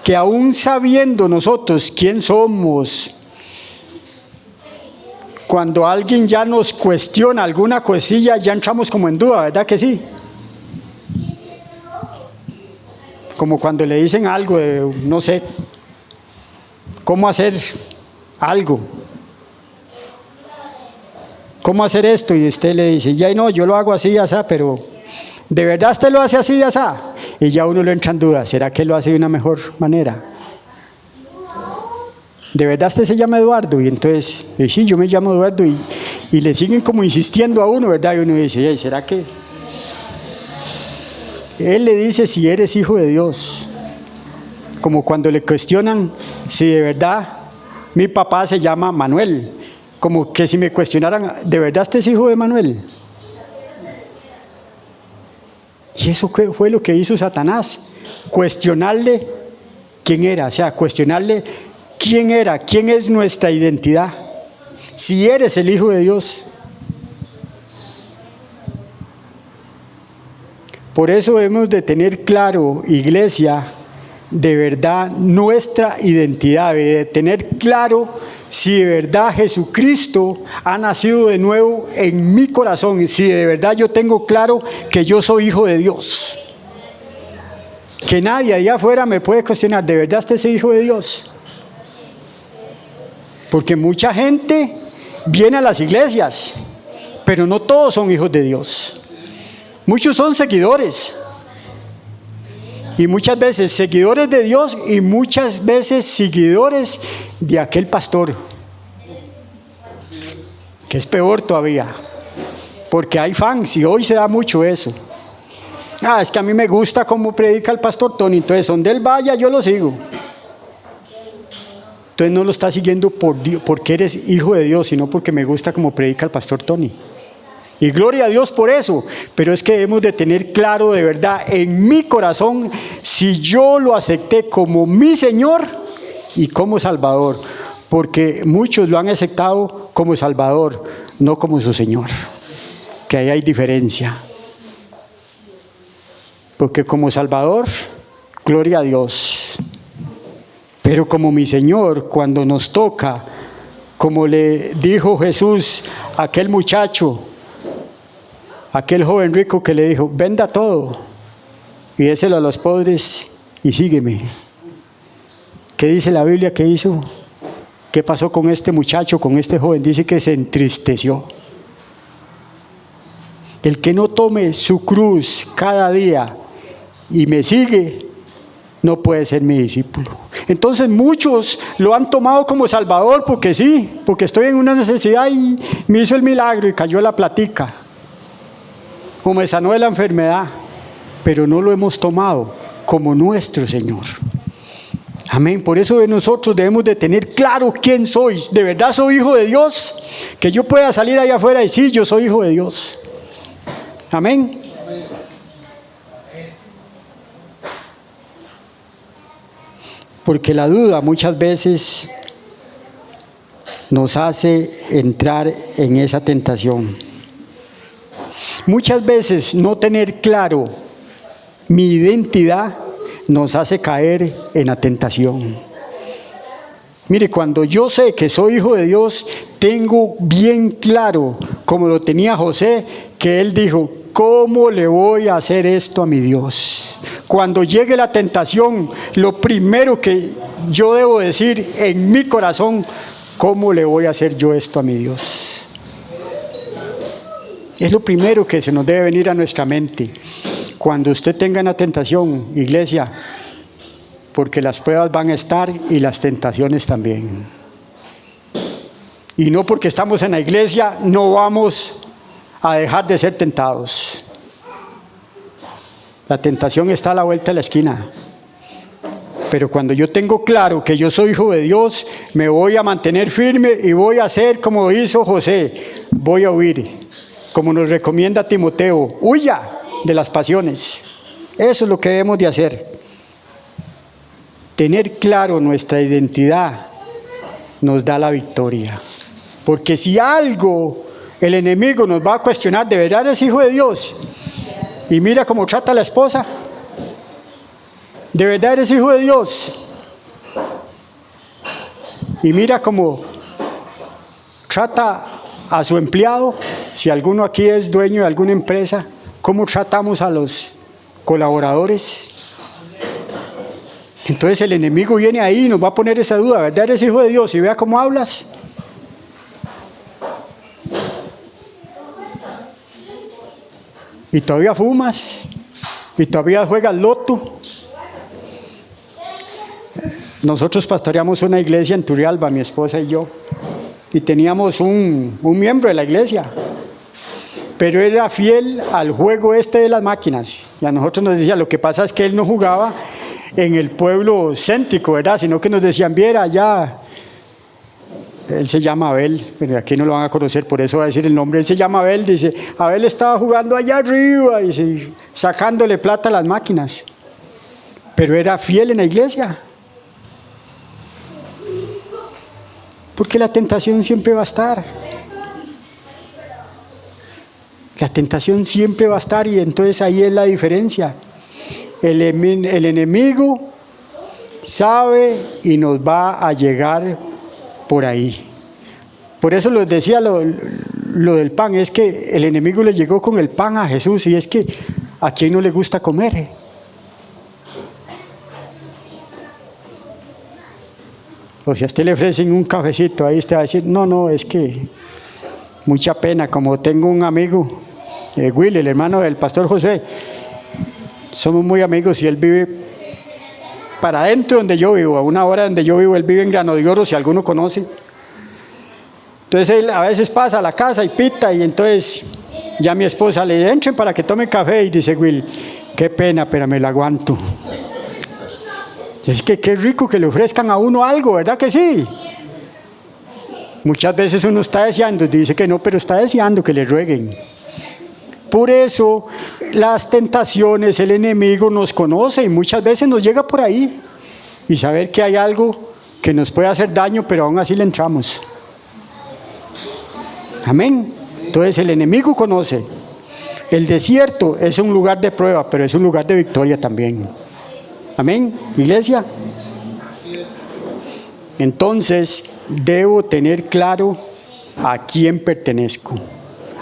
que aún sabiendo nosotros quién somos, cuando alguien ya nos cuestiona alguna cosilla, ya entramos como en duda, ¿verdad que sí? Como cuando le dicen algo de, no sé, cómo hacer algo. ¿Cómo hacer esto? Y usted le dice: ya no, yo lo hago así, así, pero ¿de verdad usted lo hace así, así? Y ya uno lo entra en duda: ¿será que lo hace de una mejor manera? ¿De verdad usted se llama Eduardo? Y entonces, sí, yo me llamo Eduardo, y le siguen como insistiendo a uno, ¿verdad? Y uno dice: ¿será que? Él le dice: si eres hijo de Dios. Como cuando le cuestionan si de verdad mi papá se llama Manuel. Como que si me cuestionaran: ¿de verdad usted es hijo de Manuel? Y eso fue lo que hizo Satanás: cuestionarle quién era, o sea, cuestionarle quién era, quién es nuestra identidad. Si eres el Hijo de Dios. Por eso debemos de tener claro, iglesia, de verdad nuestra identidad, de tener claro si de verdad Jesucristo ha nacido de nuevo en mi corazón, si de verdad yo tengo claro que yo soy hijo de Dios. Que nadie allá afuera me puede cuestionar: ¿de verdad usted es hijo de Dios? Porque mucha gente viene a las iglesias, pero no todos son hijos de Dios. Muchos son seguidores. Y muchas veces seguidores de Dios y muchas veces seguidores de aquel pastor. Que es peor todavía. Porque hay fans y hoy se da mucho eso. Es que a mí me gusta cómo predica el pastor Tony. Entonces donde él vaya yo lo sigo. Entonces no lo está siguiendo porque eres hijo de Dios, sino porque me gusta cómo predica el pastor Tony. Y gloria a Dios por eso, pero es que debemos de tener claro de verdad en mi corazón si yo lo acepté como mi Señor y como Salvador, porque muchos lo han aceptado como Salvador, no como su Señor, que ahí hay diferencia. Porque como Salvador, gloria a Dios, pero como mi Señor, cuando nos toca, como le dijo Jesús a aquel muchacho, aquel joven rico que le dijo, venda todo y déselo a los pobres y sígueme. ¿Qué dice la Biblia que hizo? ¿Qué pasó con este muchacho, con este joven? Dice que se entristeció. El que no tome su cruz cada día y me sigue, no puede ser mi discípulo. Entonces muchos lo han tomado como Salvador porque sí, porque estoy en una necesidad y me hizo el milagro y cayó la platica. O me sanó de la enfermedad, pero no lo hemos tomado como nuestro Señor. Amén. Por eso nosotros debemos de tener claro quién soy. ¿De verdad soy hijo de Dios? Que yo pueda salir allá afuera y decir, yo soy hijo de Dios. Amén. Porque la duda muchas veces nos hace entrar en esa tentación. Muchas veces no tener claro mi identidad nos hace caer en la tentación. Mire, cuando yo sé que soy hijo de Dios, tengo bien claro, como lo tenía José, que él dijo, ¿cómo le voy a hacer esto a mi Dios? Cuando llegue la tentación, lo primero que yo debo decir en mi corazón, ¿cómo le voy a hacer yo esto a mi Dios? Es lo primero que se nos debe venir a nuestra mente. Cuando usted tenga una tentación, iglesia, porque las pruebas van a estar y las tentaciones también. Y no porque estamos en la iglesia, no vamos a dejar de ser tentados. La tentación está a la vuelta de la esquina. Pero cuando yo tengo claro que yo soy hijo de Dios, me voy a mantener firme y voy a hacer como hizo José. Voy a huir. Como nos recomienda Timoteo, huya de las pasiones. Eso es lo que debemos de hacer. Tener claro nuestra identidad nos da la victoria. Porque si algo el enemigo nos va a cuestionar, ¿de verdad eres hijo de Dios? Y mira cómo trata a la esposa. ¿De verdad eres hijo de Dios? Y mira cómo trata a su empleado. Si alguno aquí es dueño de alguna empresa, ¿cómo tratamos a los colaboradores? Entonces el enemigo viene ahí y nos va a poner esa duda, ¿verdad eres hijo de Dios? Y vea cómo hablas. Y todavía fumas, y todavía juegas loto. Nosotros pastoreamos una iglesia en Turrialba, mi esposa y yo, y teníamos un miembro de la iglesia, pero era fiel al juego de las máquinas. Y a nosotros nos decía, lo que pasa es que él no jugaba en el pueblo céntrico, ¿verdad? Sino que nos decían, viera allá, él se llama Abel, pero aquí no lo van a conocer, por eso va a decir el nombre, él se llama Abel, dice, Abel estaba jugando allá arriba, dice, sacándole plata a las máquinas, pero era fiel en la iglesia. Porque la tentación siempre va a estar. La tentación siempre va a estar y entonces ahí es la diferencia. El enemigo sabe y nos va a llegar por ahí. Por eso les decía lo del pan, es que el enemigo le llegó con el pan a Jesús y es que ¿a quién no le gusta comer? O si a usted le ofrecen un cafecito, ahí usted va a decir, no, es que mucha pena, como tengo un amigo, Willy, el hermano del pastor José, somos muy amigos y él vive para adentro donde yo vivo, a una hora donde yo vivo, él vive en Grano de Oro, si alguno conoce. Entonces él a veces pasa a la casa y pita, y entonces ya mi esposa le dice, entren para que tome café, y dice Will, qué pena, pero me lo aguanto. Es que qué rico que le ofrezcan a uno algo, ¿verdad que sí? Muchas veces uno está deseando, dice que no, pero está deseando que le rueguen. Por eso las tentaciones, el enemigo nos conoce y muchas veces nos llega por ahí. Y saber que hay algo que nos puede hacer daño, pero aún así le entramos. Amén. Entonces el enemigo conoce. El desierto es un lugar de prueba, pero es un lugar de victoria también. Amén, iglesia. Entonces debo tener claro a quién pertenezco,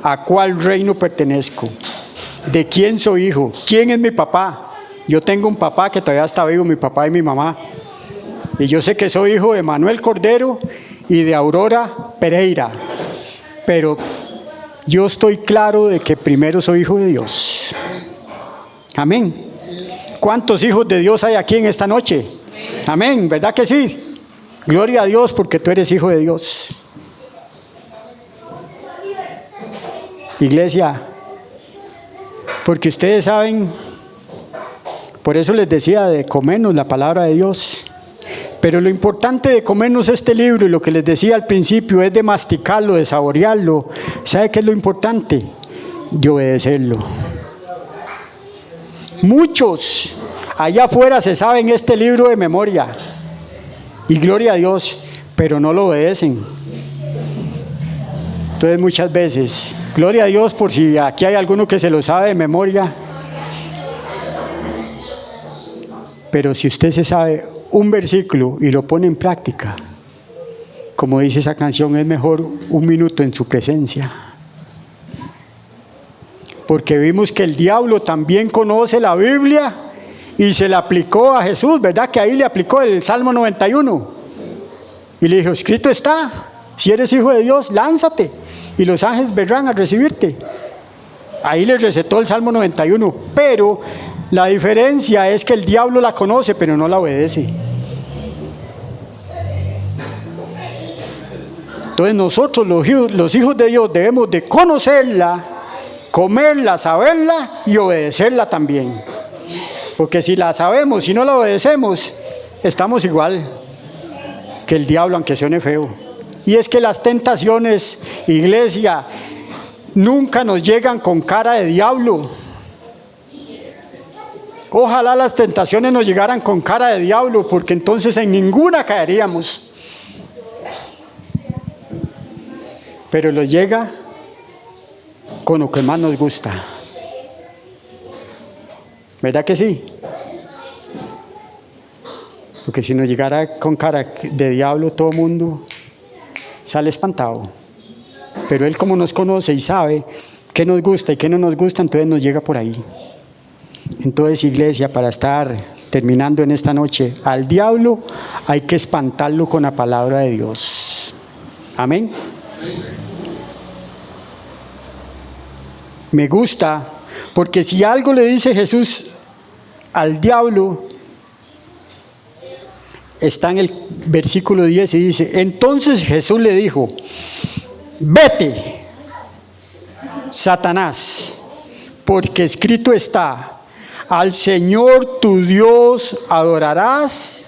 a cuál reino pertenezco, de quién soy hijo, quién es mi papá. Yo tengo un papá que todavía está vivo, mi papá y mi mamá. Y yo sé que soy hijo de Manuel Cordero y de Aurora Pereira. Pero yo estoy claro de que primero soy hijo de Dios. Amén. ¿Cuántos hijos de Dios hay aquí en esta noche? Amén, ¿verdad que sí? Gloria a Dios porque tú eres hijo de Dios. Iglesia, porque ustedes saben, por eso les decía de comernos la palabra de Dios. Pero lo importante de comernos este libro, y lo que les decía al principio, es de masticarlo, de saborearlo. ¿Sabe qué es lo importante? De obedecerlo. Muchos allá afuera se saben este libro de memoria, y gloria a Dios, pero no lo obedecen. Entonces muchas veces, gloria a Dios por si aquí hay alguno que se lo sabe de memoria, pero si usted se sabe un versículo y lo pone en práctica, como dice esa canción, es mejor un minuto en su presencia. Porque vimos que el diablo también conoce la Biblia y se la aplicó a Jesús, ¿verdad? Que ahí le aplicó el Salmo 91 y le dijo, escrito está, si eres hijo de Dios, lánzate y los ángeles vendrán a recibirte. Ahí le recetó el Salmo 91, pero la diferencia es que el diablo la conoce, pero no la obedece. Entonces nosotros los hijos de Dios debemos de conocerla, comerla, saberla y obedecerla también. Porque si la sabemos y no la obedecemos, estamos igual que el diablo, aunque suene feo. Y es que las tentaciones, iglesia, nunca nos llegan con cara de diablo. Ojalá las tentaciones nos llegaran con cara de diablo, porque entonces en ninguna caeríamos. Pero nos llega con lo que más nos gusta. ¿Verdad que sí? Porque si nos llegara con cara de diablo, todo el mundo sale espantado. Pero Él, como nos conoce y sabe qué nos gusta y qué no nos gusta, entonces nos llega por ahí. Entonces, iglesia, para estar terminando en esta noche, al diablo hay que espantarlo con la palabra de Dios. Amén. Me gusta, porque si algo le dice Jesús al diablo, está en el versículo 10 y dice, entonces Jesús le dijo, vete, Satanás, porque escrito está, al Señor tu Dios adorarás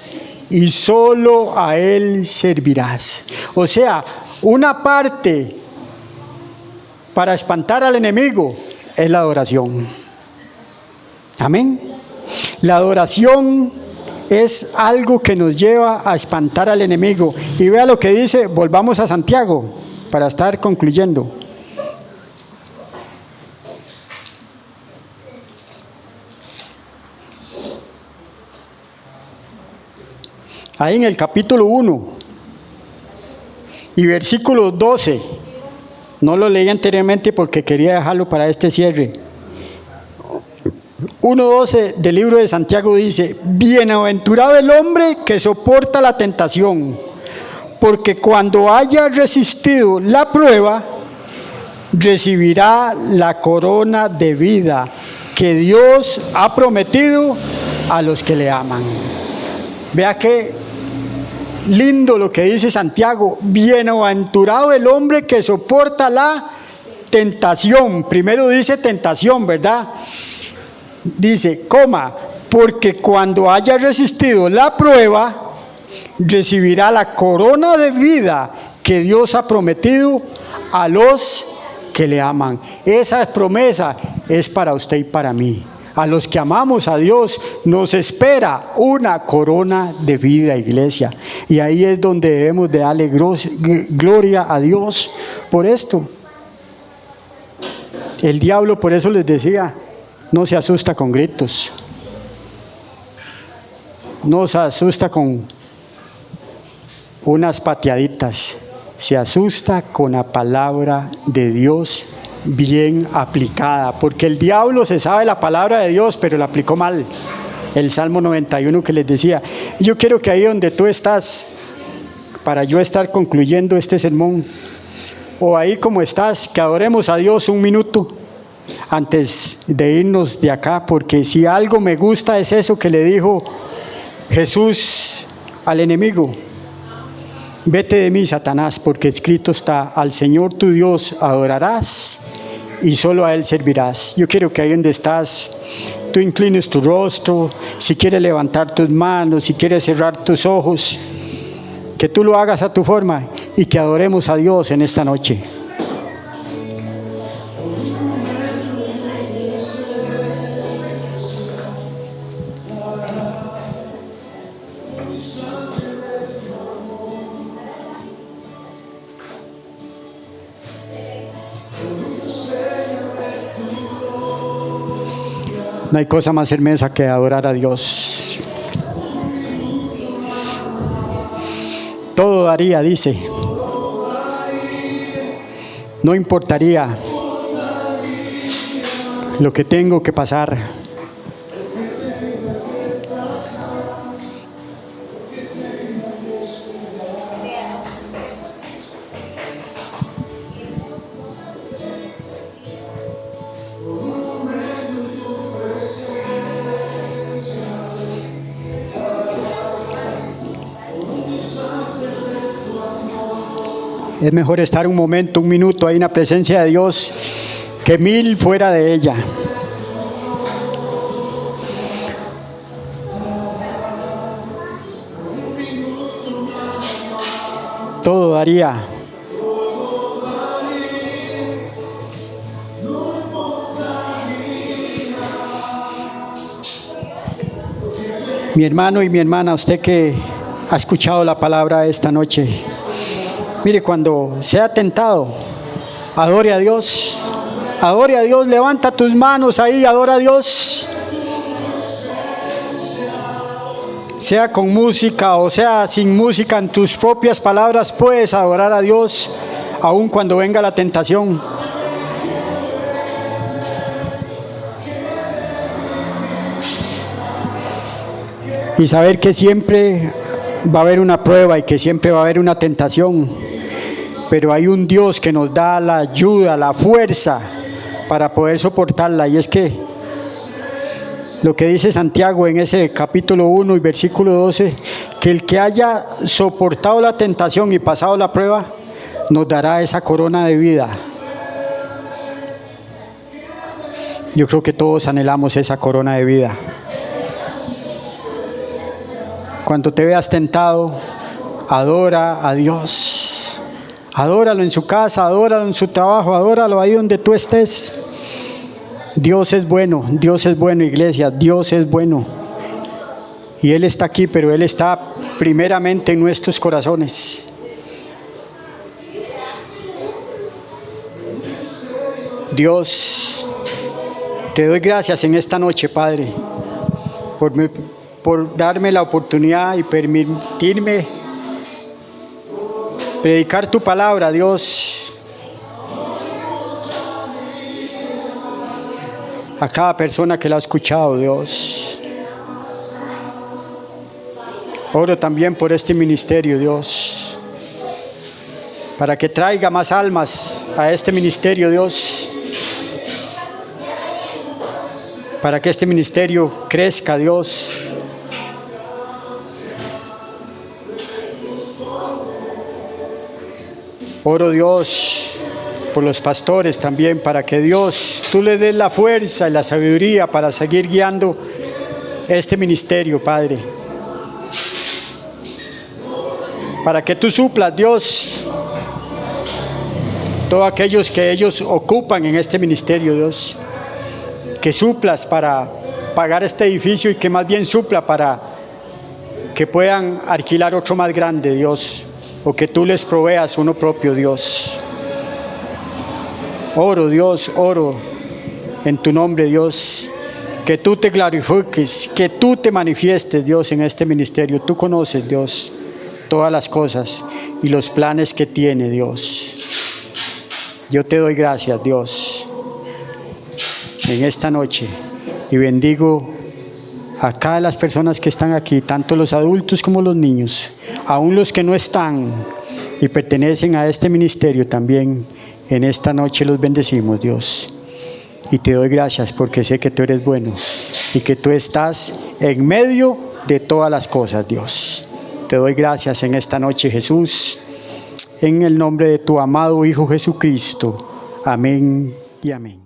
y solo a Él servirás. O sea, una parte para espantar al enemigo es la adoración. Amén. La adoración es algo que nos lleva a espantar al enemigo. Y vea lo que dice, volvamos a Santiago para estar concluyendo. Ahí en el capítulo 1 y versículo 12, no lo leí anteriormente porque quería dejarlo para este cierre. 1:12 del libro de Santiago dice, bienaventurado el hombre que soporta la tentación, porque cuando haya resistido la prueba, recibirá la corona de vida que Dios ha prometido a los que le aman. Vea qué lindo lo que dice Santiago. Bienaventurado el hombre que soporta la tentación. Primero dice tentación, ¿verdad? Dice, porque cuando haya resistido la prueba, recibirá la corona de vida que Dios ha prometido a los que le aman. Esa promesa es para usted y para mí. A los que amamos a Dios nos espera una corona de vida, iglesia. Y ahí es donde debemos de darle gloria a Dios por esto. El diablo, por eso les decía, no se asusta con gritos. No se asusta con unas pateaditas. Se asusta con la palabra de Dios bien aplicada, porque el diablo se sabe la palabra de Dios, pero la aplicó mal. El Salmo 91 que les decía. Yo quiero que ahí donde tú estás, para yo estar concluyendo este sermón, o ahí como estás, que adoremos a Dios un minuto antes de irnos de acá, porque si algo me gusta es eso que le dijo Jesús al enemigo: vete de mí, Satanás, porque escrito está, al Señor tu Dios adorarás y solo a Él servirás. Yo quiero que ahí donde estás, tú inclines tu rostro, si quieres levantar tus manos, si quieres cerrar tus ojos, que tú lo hagas a tu forma y que adoremos a Dios en esta noche. No hay cosa más hermosa que adorar a Dios. Todo daría, dice. No importaría lo que tengo que pasar. Es mejor estar un momento, un minuto ahí en la presencia de Dios que 1000 fuera de ella. Todo daría. Mi hermano y mi hermana, usted que ha escuchado la palabra esta noche, mire, cuando sea tentado, adore a Dios, levanta tus manos ahí, adora a Dios. Sea con música o sea sin música, en tus propias palabras puedes adorar a Dios, aun cuando venga la tentación. Y saber que siempre va a haber una prueba y que siempre va a haber una tentación, pero hay un Dios que nos da la ayuda, la fuerza para poder soportarla. Y es que lo que dice Santiago en ese capítulo 1 y versículo 12, que el que haya soportado la tentación y pasado la prueba, nos dará esa corona de vida. Yo creo que todos anhelamos esa corona de vida. Cuando te veas tentado, adora a Dios. Adóralo en su casa, adóralo en su trabajo, adóralo ahí donde tú estés. Dios es bueno, iglesia, Dios es bueno. Y Él está aquí, pero Él está primeramente en nuestros corazones. Dios, te doy gracias en esta noche, Padre, por darme la oportunidad y permitirme predicar tu palabra, Dios, a cada persona que la ha escuchado, Dios. Oro también por este ministerio, Dios, para que traiga más almas a este ministerio, Dios, para que este ministerio crezca, Dios. Oro, Dios, por los pastores también, para que Dios, tú le des la fuerza y la sabiduría para seguir guiando este ministerio, Padre. Para que tú suplas, Dios, todos aquellos que ellos ocupan en este ministerio, Dios. Que suplas para pagar este edificio y que más bien supla para que puedan alquilar otro más grande, Dios. O que tú les proveas uno propio, Dios. Oro, Dios, oro en tu nombre, Dios. Que tú te glorifiques, que tú te manifiestes, Dios, en este ministerio. Tú conoces, Dios, todas las cosas y los planes que tiene, Dios. Yo te doy gracias, Dios, en esta noche, y bendigo a cada las personas que están aquí, tanto los adultos como los niños, aún los que no están y pertenecen a este ministerio también. En esta noche los bendecimos, Dios, y te doy gracias porque sé que tú eres bueno y que tú estás en medio de todas las cosas, Dios. Te doy gracias en esta noche, Jesús, en el nombre de tu amado Hijo Jesucristo. Amén y amén.